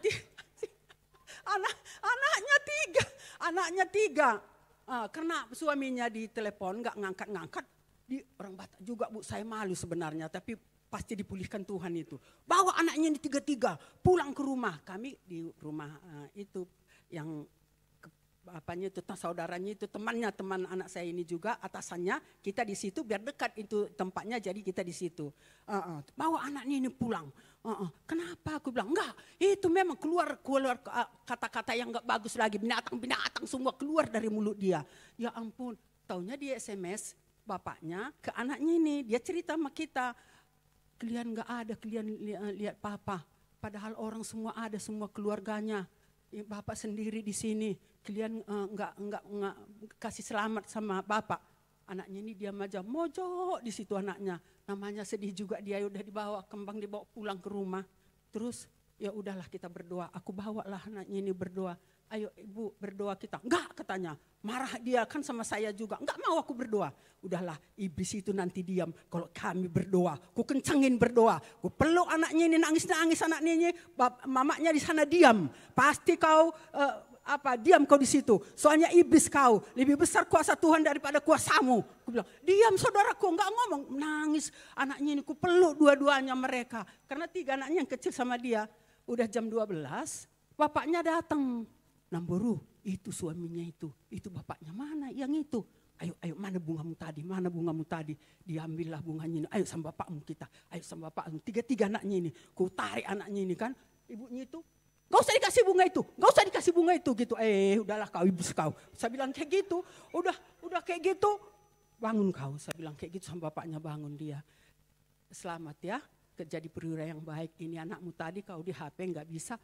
anaknya tiga. Karena suaminya ditelepon enggak ngangkat-ngangkat. Di orang Batak juga Bu, saya malu sebenarnya, tapi pasti dipulihkan Tuhan itu. Bawa anaknya ini 3 pulang ke rumah. Kami di rumah itu yang apanya itu saudaranya itu teman anak saya ini juga atasannya, kita di situ biar dekat itu tempatnya, jadi kita di situ. Bawa anaknya ini pulang. Kenapa aku bilang enggak, itu memang keluar kata-kata yang enggak bagus lagi, binatang semua keluar dari mulut dia. Ya ampun, taunya dia SMS bapaknya ke anaknya ini, dia cerita sama kita, kalian enggak ada, kalian lihat papa, padahal orang semua ada, semua keluarganya. Bapak sendiri di sini, kalian enggak kasih selamat sama bapak. Anaknya ini diam aja, mojok di situ anaknya. Namanya sedih juga, dia udah dibawa pulang ke rumah. Terus ya udahlah kita berdoa. Aku bawalah anaknya ini berdoa. Ayo ibu berdoa kita. Enggak katanya, marah dia kan sama saya juga. Enggak mau aku berdoa. Udahlah iblis itu nanti diam. Kalau kami berdoa, ku kencengin berdoa. Ku peluk anaknya ini, nangis anaknya ini. Mamanya di sana diam. Pasti kau diam kau di situ. Soalnya iblis kau lebih besar kuasa Tuhan daripada kuasamu. Aku bilang, diam saudaraku, enggak ngomong. Nangis anaknya ini, ku peluk dua-duanya mereka. Karena 3 anaknya yang kecil sama dia. Udah jam 12, bapaknya datang. Namboru, itu suaminya itu bapaknya mana yang itu. Ayo mana bungamu tadi, diambillah bunganya ini, ayo sama bapakmu kita, ayo sama bapakmu. 3 anaknya ini, ku tarik anaknya ini kan, ibunya itu, gak usah dikasih bunga itu gitu. Udahlah kau ibu kau. Saya bilang kayak gitu, udah kayak gitu, bangun kau. Saya bilang kayak gitu sama bapaknya, bangun dia. Selamat ya, jadi perwira yang baik. Ini anakmu tadi kau di HP nggak bisa.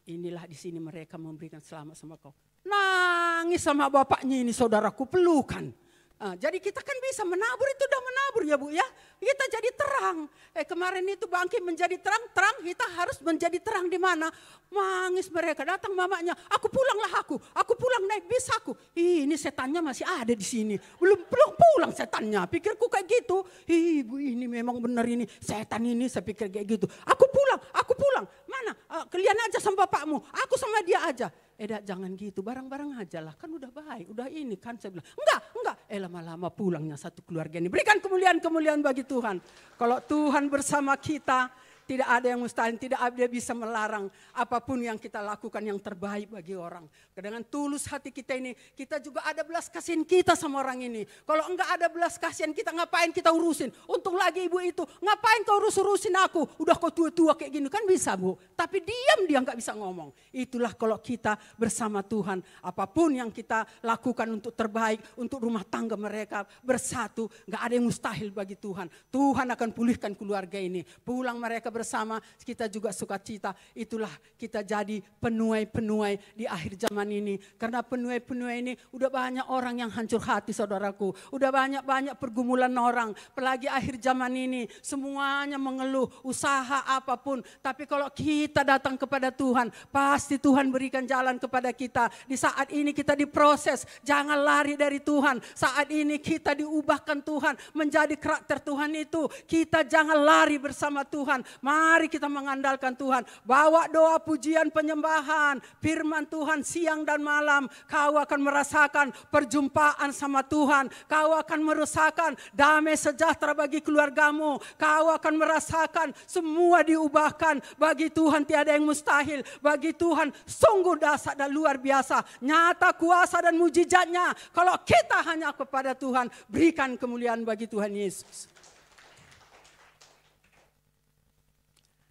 Inilah di sini mereka memberikan selamat sama kau. Nangis sama bapaknya ini saudaraku, pelukan. Jadi kita kan bisa menabur, itu udah menabur ya Bu ya. Kita jadi terang. Kemarin itu bangkit menjadi terang, kita harus menjadi terang di mana? Mangis mereka, datang mamanya, aku pulang naik bis aku. Ini setannya masih ada di sini. Belum pulang setannya. Pikirku kayak gitu. Ibu ini memang benar ini setan ini, saya pikir kayak gitu. Aku pulang. Mana? Kalian aja sama bapakmu, aku sama dia aja. Jangan gitu, bareng-bareng aja lah, kan udah baik, udah ini kan. Saya bilang, enggak, lama-lama pulangnya satu keluarga ini. Berikan kemuliaan bagi Tuhan. Kalau Tuhan bersama kita, tidak ada yang mustahil, tidak ada yang bisa melarang apapun yang kita lakukan yang terbaik bagi orang. Dengan tulus hati kita ini, kita juga ada belas kasihan kita sama orang ini. Kalau enggak ada belas kasihan kita, ngapain kita urusin? Untung lagi ibu itu, ngapain kau urusin aku? Udah kau tua-tua kayak gini, kan bisa Bu. Tapi diam dia enggak bisa ngomong. Itulah kalau kita bersama Tuhan, apapun yang kita lakukan untuk terbaik, untuk rumah tangga mereka bersatu, enggak ada yang mustahil bagi Tuhan. Tuhan akan pulihkan keluarga ini. Pulang mereka bersama, kita juga sukacita. Itulah kita jadi penuai-penuai di akhir zaman ini. Karena penuai-penuai ini udah banyak orang yang hancur hati saudaraku. Udah banyak pergumulan orang. Apalagi akhir zaman ini semuanya mengeluh, usaha apapun. Tapi kalau kita datang kepada Tuhan, pasti Tuhan berikan jalan kepada kita. Di saat ini kita diproses, jangan lari dari Tuhan. Saat ini kita diubahkan Tuhan menjadi karakter Tuhan itu. Kita jangan lari bersama Tuhan. Mari kita mengandalkan Tuhan. Bawa doa pujian penyembahan. Firman Tuhan siang dan malam. Kau akan merasakan perjumpaan sama Tuhan. Kau akan merasakan damai sejahtera bagi keluargamu. Kau akan merasakan semua diubahkan. Bagi Tuhan tiada yang mustahil. Bagi Tuhan sungguh dahsyat dan luar biasa. Nyata kuasa dan mujizatnya. Kalau kita hanya kepada Tuhan, berikan kemuliaan bagi Tuhan Yesus.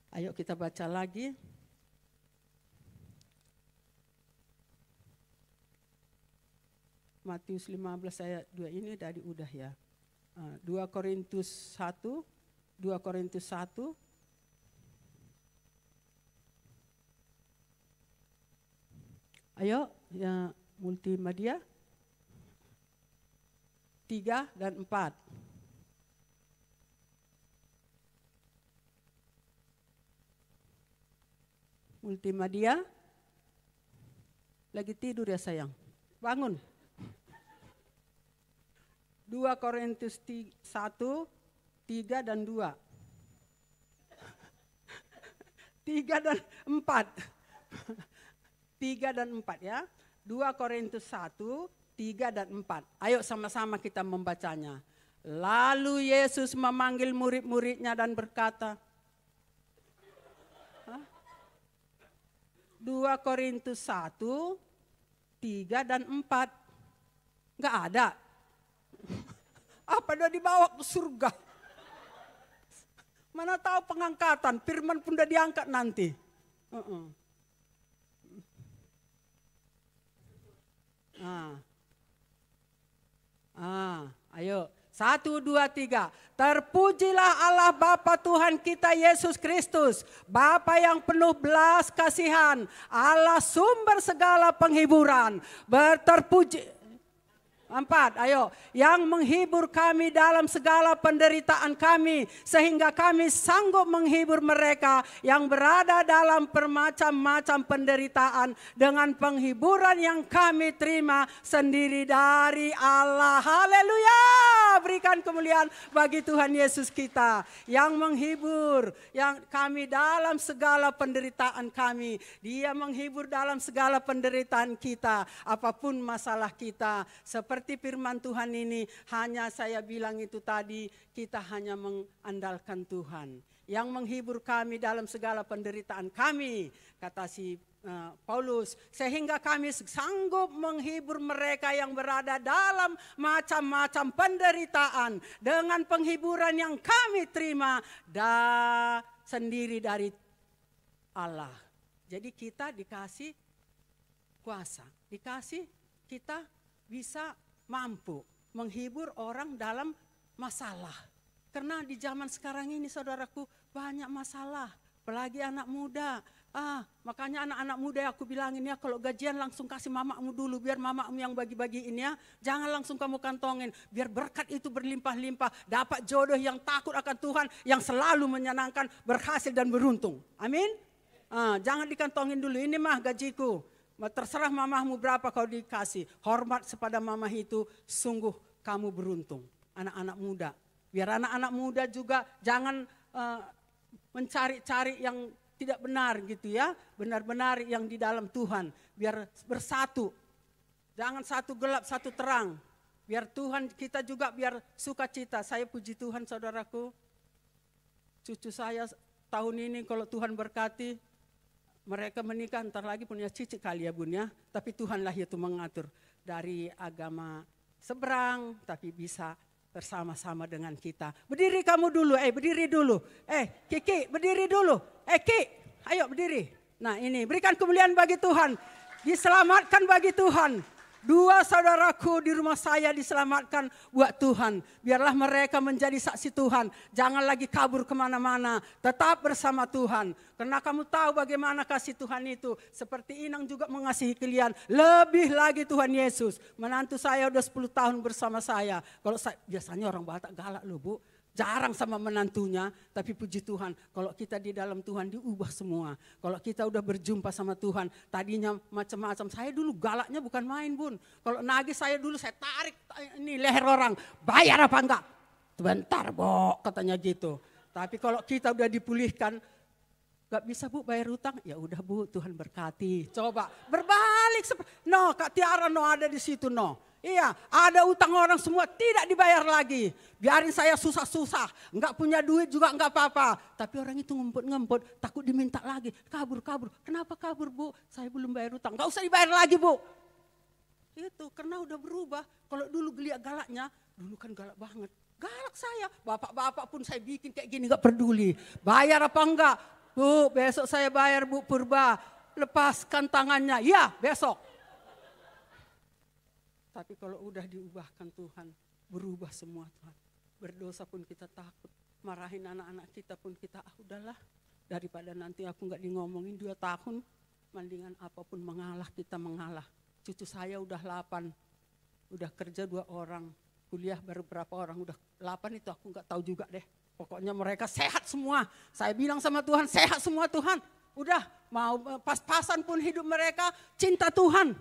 Ayo kita baca lagi. Matius 15 ayat 2 ini tadi udah ya. 2 Korintus 1. Ayo ya multimedia. 3 dan 4. Multimedia. Lagi tidur ya sayang. Bangun. 2 Korintus 1, 3 dan 2. 3 dan 4. 3 dan 4 ya. 2 Korintus 1, 3 dan 4. Ayo sama-sama kita membacanya. Lalu Yesus memanggil murid-muridnya dan berkata, 2 Korintus 1, 3 dan 4. Enggak ada. Apa udah dibawa ke surga? Mana tahu pengangkatan, firman pun udah diangkat nanti. Ayo. 1, 2, 3. Terpujilah Allah Bapa Tuhan kita Yesus Kristus. Bapa yang penuh belas kasihan. Allah sumber segala penghiburan. Terpuji. 4, ayo. Yang menghibur kami dalam segala penderitaan kami. Sehingga kami sanggup menghibur mereka yang berada dalam bermacam-macam penderitaan. Dengan penghiburan yang kami terima sendiri dari Allah. Haleluya. Berikan kemuliaan bagi Tuhan Yesus kita. Yang menghibur yang kami dalam segala penderitaan kami. Dia menghibur dalam segala penderitaan kita. Apapun masalah kita. Seperti firman Tuhan ini, hanya saya bilang itu tadi, kita hanya mengandalkan Tuhan. Yang menghibur kami dalam segala penderitaan kami, kata si Paulus, sehingga kami sanggup menghibur mereka yang berada dalam macam-macam penderitaan dengan penghiburan yang kami terima sendiri dari Allah. Jadi kita dikasih kuasa, dikasih kita bisa mampu menghibur orang dalam masalah. Karena di zaman sekarang ini saudaraku banyak masalah. Apalagi anak muda. Makanya anak-anak muda aku bilangin ya, kalau gajian langsung kasih mamamu dulu, biar mamamu yang bagi-bagiin ya. Jangan langsung kamu kantongin, biar berkat itu berlimpah-limpah. Dapat jodoh yang takut akan Tuhan, yang selalu menyenangkan, berhasil dan beruntung. Amin. Jangan dikantongin dulu, ini mah gajiku. Terserah mamahmu berapa kau dikasih. Hormat kepada mamah itu, sungguh kamu beruntung. Anak-anak muda. Biar anak-anak muda juga jangan mencari-cari yang tidak benar gitu ya. Benar-benar yang di dalam Tuhan. Biar bersatu. Jangan satu gelap, satu terang. Biar Tuhan kita juga biar sukacita. Saya puji Tuhan saudaraku. Cucu saya tahun ini kalau Tuhan berkati, mereka menikah ntar lagi punya cicit kali ya bun ya. Tapi Tuhanlah itu mengatur dari agama seberang tapi bisa bersama-sama dengan kita. Berdiri kamu dulu, berdiri dulu. Kiki berdiri dulu. Ki, ayo berdiri. Nah ini berikan kemuliaan bagi Tuhan. Diselamatkan bagi Tuhan. 2 saudaraku di rumah saya diselamatkan buat Tuhan. Biarlah mereka menjadi saksi Tuhan. Jangan lagi kabur kemana-mana. Tetap bersama Tuhan. Karena kamu tahu bagaimana kasih Tuhan itu. Seperti Inang juga mengasihi kalian. Lebih lagi Tuhan Yesus. Menantu saya udah 10 tahun bersama saya. Kalau saya, biasanya orang Batak galak loh bu. Jarang sama menantunya, tapi puji Tuhan kalau kita di dalam Tuhan diubah semua. Kalau kita udah berjumpa sama Tuhan, tadinya macam-macam. Saya dulu galaknya bukan main bun. Kalau nagih saya dulu saya tarik ini leher orang, bayar apa enggak? Bentar Bo, katanya gitu. Tapi kalau kita udah dipulihkan, gak bisa bu bayar utang, ya udah bu Tuhan berkati. Coba berbalik, Kak Tiara ada di situ Iya, ada utang orang semua tidak dibayar lagi. Biarin saya susah-susah, enggak punya duit juga enggak apa-apa. Tapi orang itu ngempet-ngempet, takut diminta lagi. Kabur. Kenapa kabur bu? Saya belum bayar utang, enggak usah dibayar lagi bu. Itu karena udah berubah. Kalau dulu geliat galaknya, dulu kan galak banget. Galak saya, bapak-bapak pun saya bikin kayak gini enggak peduli. Bayar apa enggak? Bu, besok saya bayar bu Purba. Lepaskan tangannya, ya besok. Tapi kalau udah diubahkan Tuhan, berubah semua Tuhan. Berdosa pun kita takut, marahin anak-anak kita pun kita, udahlah. Daripada nanti aku gak di ngomongin 2 tahun, mendingan apapun mengalah, kita mengalah. Cucu saya udah 8, udah kerja 2 orang, kuliah baru berapa orang, udah 8 itu aku gak tahu juga deh. Pokoknya mereka sehat semua, saya bilang sama Tuhan, sehat semua Tuhan. Udah mau pas-pasan pun hidup mereka, cinta Tuhan.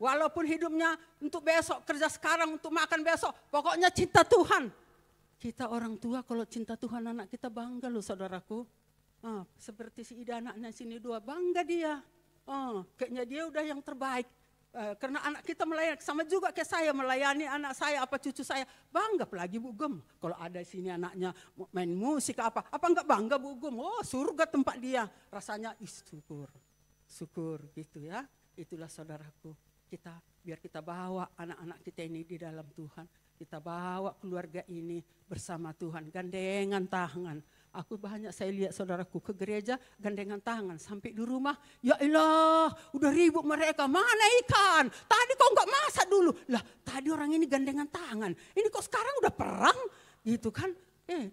Walaupun hidupnya untuk besok, kerja sekarang untuk makan besok. Pokoknya cinta Tuhan. Kita orang tua kalau cinta Tuhan anak kita bangga loh saudaraku. Seperti si Ida anaknya sini 2, bangga dia. Kayaknya dia udah yang terbaik. Karena anak kita melayani, sama juga kayak saya melayani anak saya, apa cucu saya. Bangga apalagi Bu Gem. Kalau ada sini anaknya main musik apa enggak bangga Bu Gem. Oh surga tempat dia. Rasanya syukur gitu ya. Itulah saudaraku. Biar kita bawa anak-anak kita ini di dalam Tuhan. Kita bawa keluarga ini bersama Tuhan. Gandengan tangan. Aku banyak saya lihat saudaraku ke gereja gandengan tangan. Sampai di rumah, ya Allah udah ribut mereka. Mana ikan? Tadi kok enggak masak dulu? Lah tadi orang ini gandengan tangan. Ini kok sekarang udah perang? Gitu kan.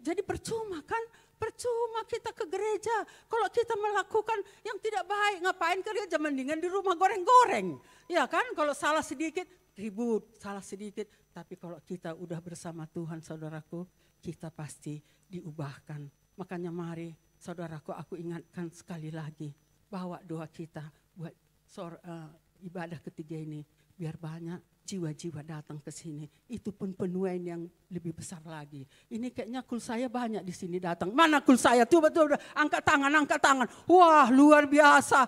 Jadi percuma kan? Percuma kita ke gereja. Kalau kita melakukan yang tidak baik, ngapain ke gereja? Mendingan di rumah goreng-goreng. Ya kan, kalau salah sedikit, ribut. Salah sedikit. Tapi kalau kita udah bersama Tuhan, saudaraku, kita pasti diubahkan. Makanya mari, saudaraku, aku ingatkan sekali lagi. Bawa doa kita buat ibadah ketiga ini. Biar banyak jiwa-jiwa datang ke sini. Itu pun penuaian yang lebih besar lagi. Ini kayaknya kul saya banyak di sini datang. Mana kul saya? Coba angkat tangan. Wah luar biasa.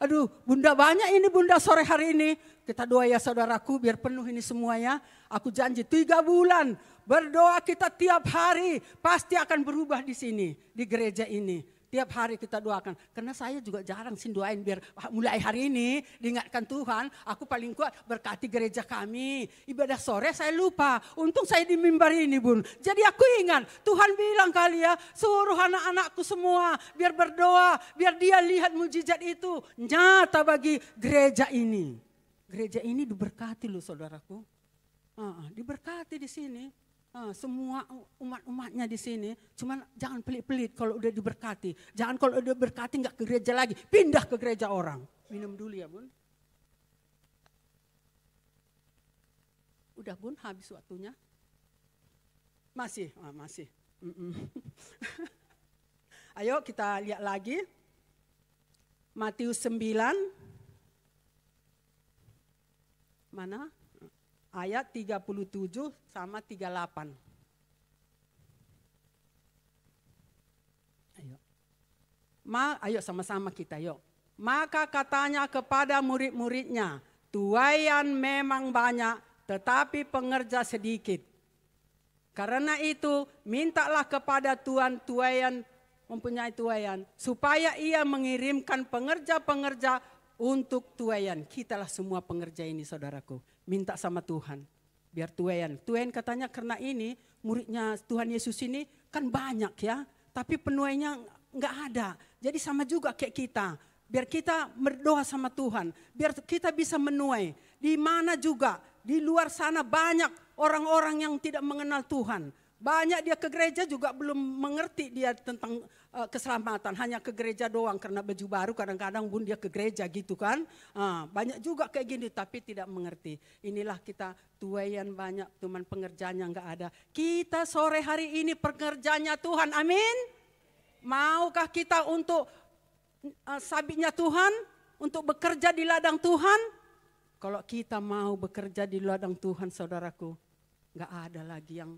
Aduh bunda banyak ini bunda sore hari ini. Kita doa ya saudaraku biar penuh ini semuanya. Aku janji 3 bulan berdoa kita tiap hari. Pasti akan berubah di sini. Di gereja ini. Tiap hari kita doakan. Karena saya juga jarang sih doain biar mulai hari ini diingatkan Tuhan. Aku paling kuat berkati gereja kami. Ibadah sore saya lupa. Untung saya di mimbar ini bun. Jadi aku ingat Tuhan bilang kali ya. Suruh anak-anakku semua biar berdoa. Biar dia lihat mujizat itu. Nyata bagi gereja ini. Gereja ini diberkati loh saudaraku. Diberkati di sini. Semua umat-umatnya di sini, cuman jangan pelit-pelit kalau udah diberkati. Jangan kalau udah berkati nggak ke gereja lagi, pindah ke gereja orang. Minum dulu ya Bun. Udah Bun, habis waktunya. Masih. Ayo kita lihat lagi. Matius 9. Mana? Ayat 37 sama 38. Ayo sama-sama kita yuk. Maka katanya kepada murid-muridnya, tuaian memang banyak tetapi pengerja sedikit. Karena itu mintalah kepada Tuhan tuaian, mempunyai tuaian, supaya ia mengirimkan pengerja-pengerja untuk tuaian. Kitalah semua pengerja ini saudaraku. Minta sama Tuhan. Biar tuaian. Tuaian katanya karena ini muridnya Tuhan Yesus ini kan banyak ya. Tapi penuainya enggak ada. Jadi sama juga kayak kita. Biar kita berdoa sama Tuhan. Biar kita bisa menuai. Di mana juga. Di luar sana banyak orang-orang yang tidak mengenal Tuhan. Banyak dia ke gereja juga belum mengerti dia tentang keselamatan. Hanya ke gereja doang karena baju baru kadang-kadang Bun dia ke gereja gitu kan. Banyak juga kayak gini tapi tidak mengerti. Inilah kita tuaian banyak cuman pengerjanya enggak ada. Kita sore hari ini pekerjanya Tuhan, amin. Maukah kita untuk sabitnya Tuhan? Untuk bekerja di ladang Tuhan? Kalau kita mau bekerja di ladang Tuhan saudaraku, enggak ada lagi yang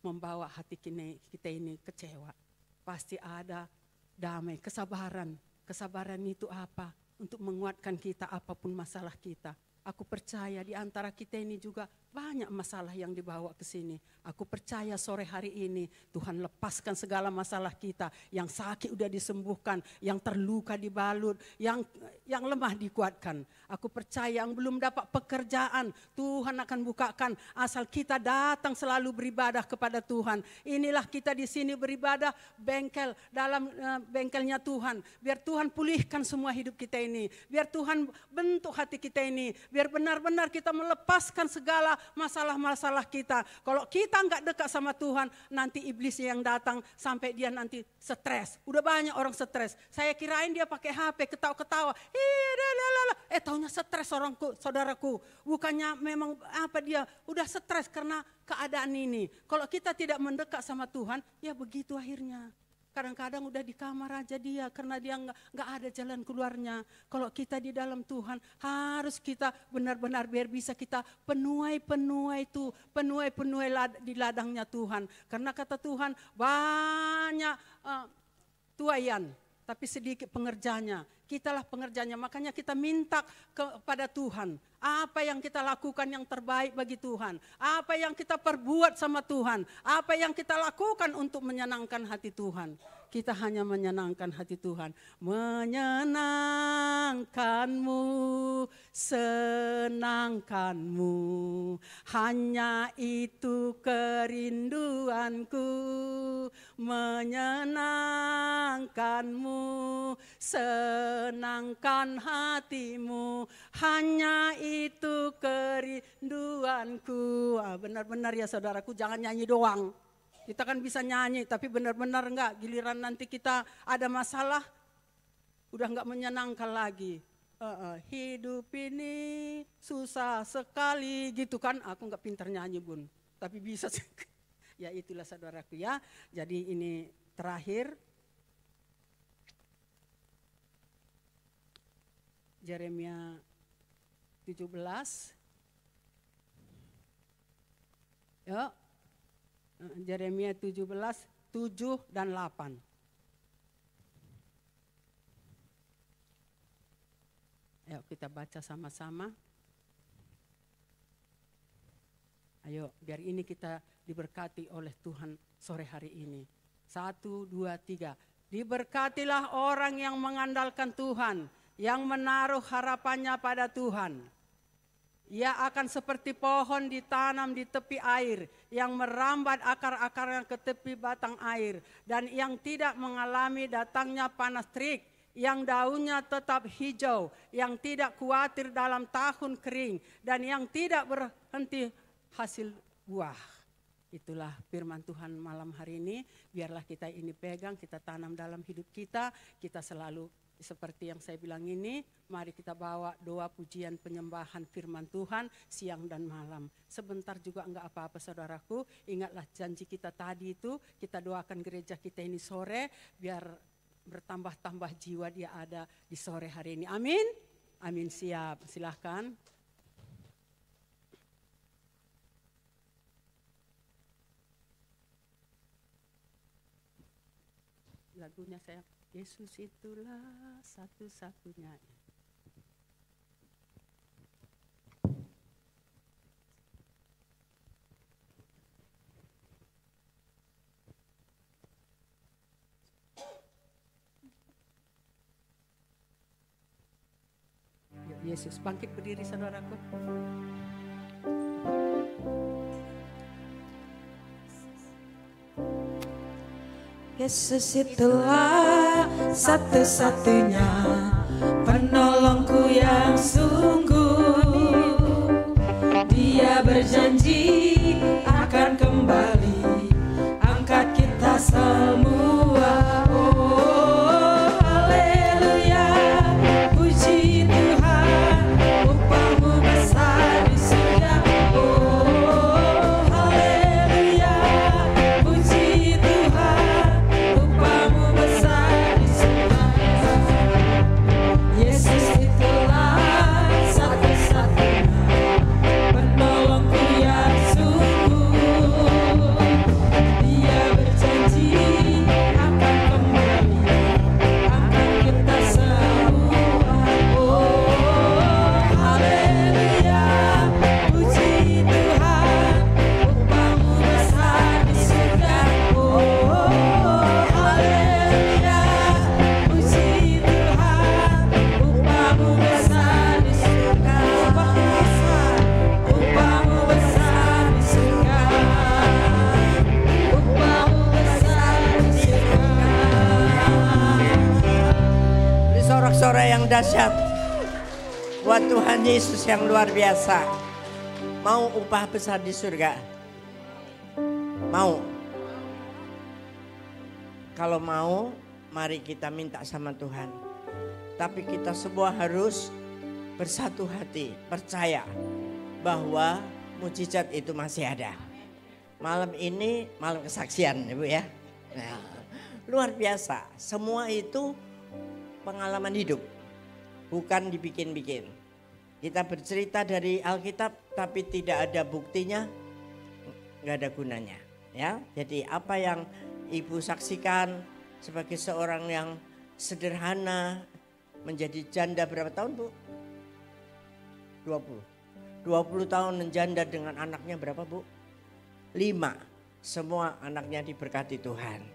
membawa hati kita ini kecewa. Pasti ada damai, kesabaran. Kesabaran itu apa? Untuk menguatkan kita apapun masalah kita. Aku percaya di antara kita ini juga banyak masalah yang dibawa ke sini. Aku percaya sore hari ini Tuhan lepaskan segala masalah kita. Yang sakit udah disembuhkan, yang terluka dibalut, yang lemah dikuatkan. Aku percaya yang belum dapat pekerjaan, Tuhan akan bukakan asal kita datang selalu beribadah kepada Tuhan. Inilah kita di sini beribadah bengkel dalam bengkelnya Tuhan. Biar Tuhan pulihkan semua hidup kita ini. Biar Tuhan bentuk hati kita ini. Biar benar-benar kita melepaskan segala masalah-masalah kita. Kalau kita enggak dekat sama Tuhan, nanti iblis yang datang sampai dia nanti stres. Udah banyak orang stres. Saya kirain dia pakai HP, ketawa-ketawa. Taunya stres saudaraku. Bukannya memang apa dia udah stres karena keadaan ini. Kalau kita tidak mendekat sama Tuhan, ya begitu akhirnya. Kadang-kadang udah di kamar aja dia karena dia nggak ada jalan keluarnya. Kalau kita di dalam Tuhan harus kita benar-benar biar bisa kita penuai di ladangnya Tuhan. Karena kata Tuhan banyak tuaian tapi sedikit pengerjanya. Kitalah pengerjanya, makanya kita minta kepada Tuhan. Apa yang kita lakukan yang terbaik bagi Tuhan. Apa yang kita perbuat sama Tuhan. Apa yang kita lakukan untuk menyenangkan hati Tuhan. Kita hanya menyenangkan hati Tuhan. Menyenangkanmu, senangkanmu. Hanya itu kerinduanku. Menyenangkanmu, senangkan hatimu, hanya itu kerinduanku. Benar-benar ya saudaraku, jangan nyanyi doang. Kita kan bisa nyanyi, tapi benar-benar enggak. Giliran nanti kita ada masalah, udah enggak menyenangkan lagi. Hidup ini susah sekali gitu kan. Aku enggak pintar nyanyi Bun, tapi bisa. Ya itulah saudaraku ya. Jadi ini terakhir. Yeremia 17. Ya. Yeremia 17, 7 dan 8. Ayo kita baca sama-sama. Ayo biar ini kita diberkati oleh Tuhan sore hari ini. 1, 2, 3. Diberkatilah orang yang mengandalkan Tuhan, yang menaruh harapannya pada Tuhan. Ia akan seperti pohon ditanam di tepi air, yang merambat akar-akarnya ke tepi batang air, dan yang tidak mengalami datangnya panas terik, yang daunnya tetap hijau, yang tidak khawatir dalam tahun kering, dan yang tidak berhenti hasil buah. Itulah firman Tuhan malam hari ini. Biarlah kita ini pegang, kita tanam dalam hidup kita. Kita selalu seperti yang saya bilang ini, mari kita bawa doa pujian penyembahan firman Tuhan siang dan malam. Sebentar juga enggak apa-apa saudaraku. Ingatlah janji kita tadi itu, kita doakan gereja kita ini sore biar bertambah-tambah jiwa dia ada di sore hari ini. Amin. Amin, siap. Silahkan. Lagunya saya, Yesus itulah satu-satunya. Yesus bangkit berdiri saudaraku. Yesus itulah satu-satunya penolongku yang sungguh. Dia berjanji akan kembali angkat kita semua. Oh haleluya, puji Tuhan, upahmu besar di surga. Oh haleluya, puji Tuhan, upahmu besar di surga. Yesus itulah satu-satunya penolongku yang sungguh. Dia berjanji akan kembali angkat kita semua. Oh haleluya, puji Tuhan, upahmu besar di surga. Oh haleluya, puji Tuhan, upahmu besar di surga. Upahmu besar di surga. Upahmu besar di surga. Beri sorak-sorai yang dahsyat buat Tuhan Yesus yang luar biasa. Mau upah besar di surga? Mau? Kalau mau, mari kita minta sama Tuhan. Tapi kita semua harus bersatu hati, percaya bahwa mujizat itu masih ada. Malam ini malam kesaksian Ibu ya. Nah, luar biasa, semua itu pengalaman hidup, bukan dibikin-bikin. Kita bercerita dari Alkitab tapi tidak ada buktinya, nggak ada gunanya. Ya, jadi apa yang Ibu saksikan sebagai seorang yang sederhana, menjadi janda berapa tahun Bu? 20 tahun menjanda dengan anaknya berapa Bu? 5. Semua anaknya diberkati Tuhan.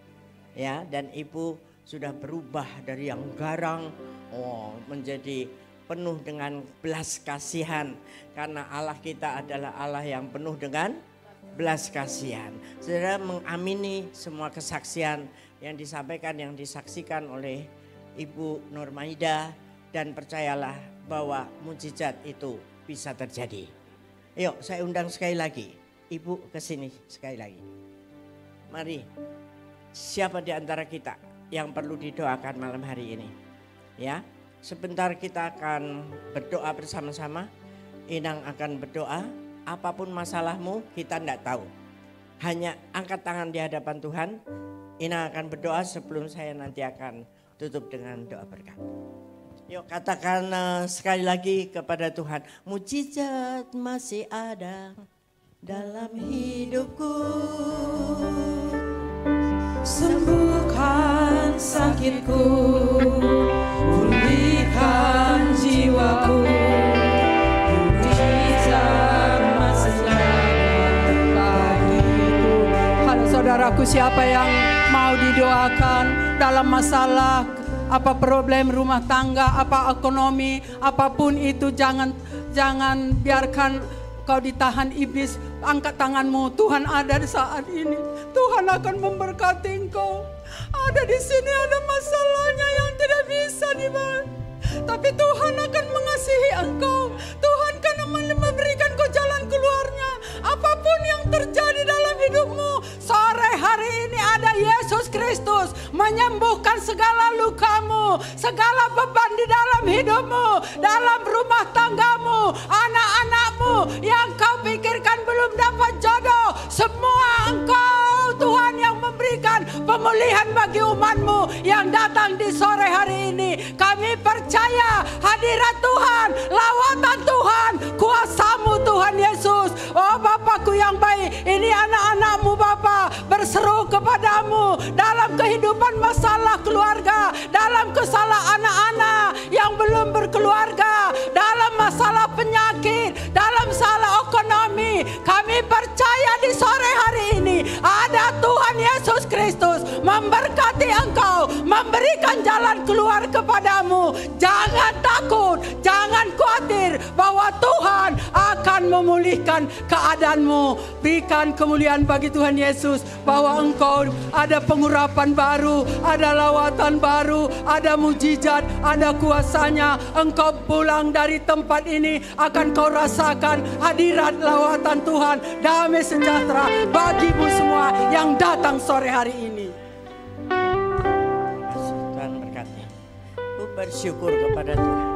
Ya, dan Ibu sudah berubah dari yang garang menjadi penuh dengan belas kasihan, karena Allah kita adalah Allah yang penuh dengan belas kasihan. Saudara mengamini semua kesaksian yang disampaikan, yang disaksikan oleh Ibu Nurmaida, dan percayalah bahwa mujizat itu bisa terjadi. Yuk saya undang sekali lagi Ibu ke sini sekali lagi. Mari, siapa di antara kita yang perlu didoakan malam hari ini? Ya, sebentar kita akan berdoa bersama-sama. Inang akan berdoa. Apapun masalahmu kita tidak tahu. Hanya angkat tangan di hadapan Tuhan. Inang akan berdoa sebelum saya nanti akan tutup dengan doa berkat. Yuk katakan sekali lagi kepada Tuhan. Mujizat masih ada dalam hidupku. Sembuhkan sakitku, pulihkan jiwaku. Mujizat masih ada bagiku. Halo saudaraku, siapa yang mau didoakan dalam masalah apa problem rumah tangga, apa ekonomi, apapun itu, jangan biarkan kau ditahan iblis. Angkat tanganmu, Tuhan ada di saat ini. Tuhan akan memberkati engkau. Ada di sini ada masalahnya yang tidak bisa dibahas, tapi Tuhan akan mengasihi engkau. Tuhan akan memberikan kau jalan keluarnya. Apapun yang terjadi dalam hidupmu menyembuhkan segala lukamu, segala beban di dalam hidupmu, dalam rumah tanggamu, anak-anakmu yang kau pikirkan belum dapat jodoh. Semua Engkau Tuhan yang memberikan pemulihan bagi umat-Mu yang datang di sore hari ini. Kami percaya hadirat Tuhan, lawatan Tuhan, kuasa-Mu Tuhan Yesus. Oh Bapakku yang baik, ini anak-anak-Mu Bapa berseru kepadamu dalam kehidupan masalah keluarga, dalam kesalahan anak-anak yang belum berkeluarga, dalam masalah penyakit, dalam masalah ekonomi. Kami percaya di sore hari ini ada Tuhan Yesus Kristus memberkati engkau, memberikan jalan keluar kepadamu. Jangan takut, jangan khawatir bahwa Tuhan akan memulihkan keadaanmu. Berikan kemuliaan bagi Tuhan Yesus bahwa engkau ada pengurapan baru, ada lawatan baru, ada mujizat, ada kuasanya. Engkau pulang dari tempat ini akan kau rasakan hadirat lawatan Tuhan, damai sejahtera bagimu semua yang datang sore hari ini. Tuhan berkati. Ku bersyukur kepada Tuhan.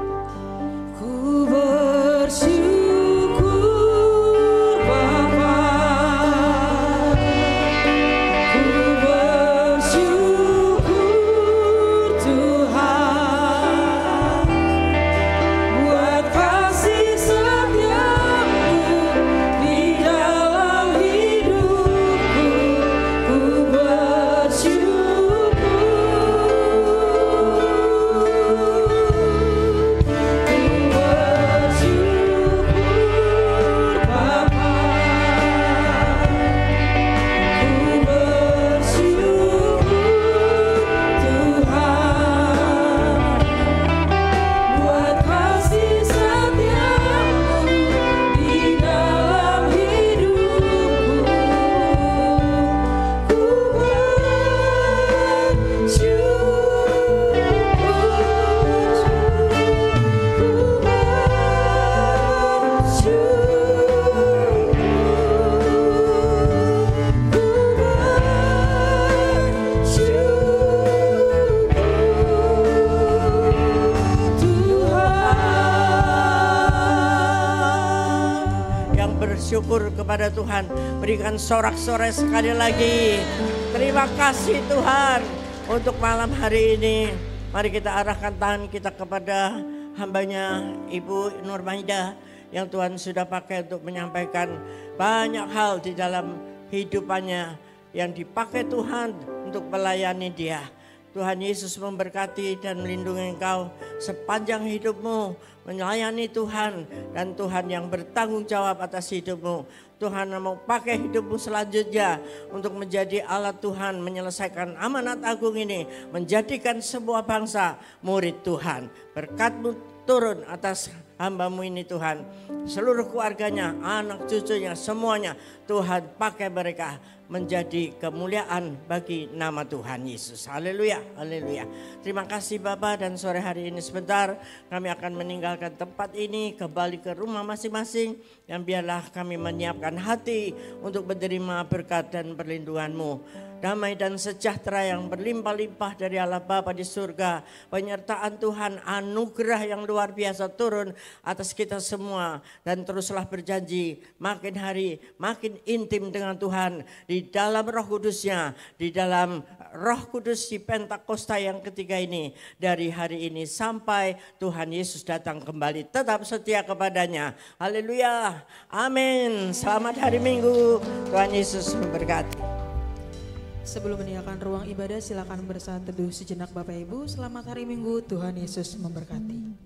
Ku bersyukur Bapa, ku bersyukur Tuhan, buat kasih setiamu di dalam hidupku. Ku bersyukur, bersyukur kepada Tuhan. Berikan sorak-sorai sekali lagi. Terima kasih Tuhan untuk malam hari ini. Mari kita arahkan tangan kita kepada hambanya Ibu Nurmaida yang Tuhan sudah pakai untuk menyampaikan banyak hal di dalam hidupannya yang dipakai Tuhan untuk melayani dia. Tuhan Yesus memberkati dan melindungi engkau sepanjang hidupmu melayani Tuhan, dan Tuhan yang bertanggung jawab atas hidupmu. Tuhan mau pakai hidupmu selanjutnya untuk menjadi alat Tuhan menyelesaikan amanat agung ini, menjadikan sebuah bangsa murid Tuhan. Berkat-Mu turun atas hamba-Mu ini Tuhan, seluruh keluarganya, anak cucunya, semuanya Tuhan pakai mereka menjadi kemuliaan bagi nama Tuhan Yesus. Haleluya, haleluya. Terima kasih Bapak, dan sore hari ini sebentar kami akan meninggalkan tempat ini kembali ke rumah masing-masing, dan biarlah kami menyiapkan hati untuk menerima berkat dan perlindungan-Mu. Damai dan sejahtera yang berlimpah-limpah dari Allah Bapa di surga, penyertaan Tuhan, anugerah yang luar biasa turun atas kita semua, dan teruslah berjanji makin hari makin intim dengan Tuhan di dalam Roh Kudus-Nya, di dalam Roh Kudus di Pentakosta yang ketiga ini, dari hari ini sampai Tuhan Yesus datang kembali. Tetap setia kepadanya. Haleluya. Amin. Selamat hari Minggu. Tuhan Yesus memberkati. Sebelum meninggalkan ruang ibadah, silakan bersaat teduh sejenak Bapak Ibu. Selamat hari Minggu, Tuhan Yesus memberkati.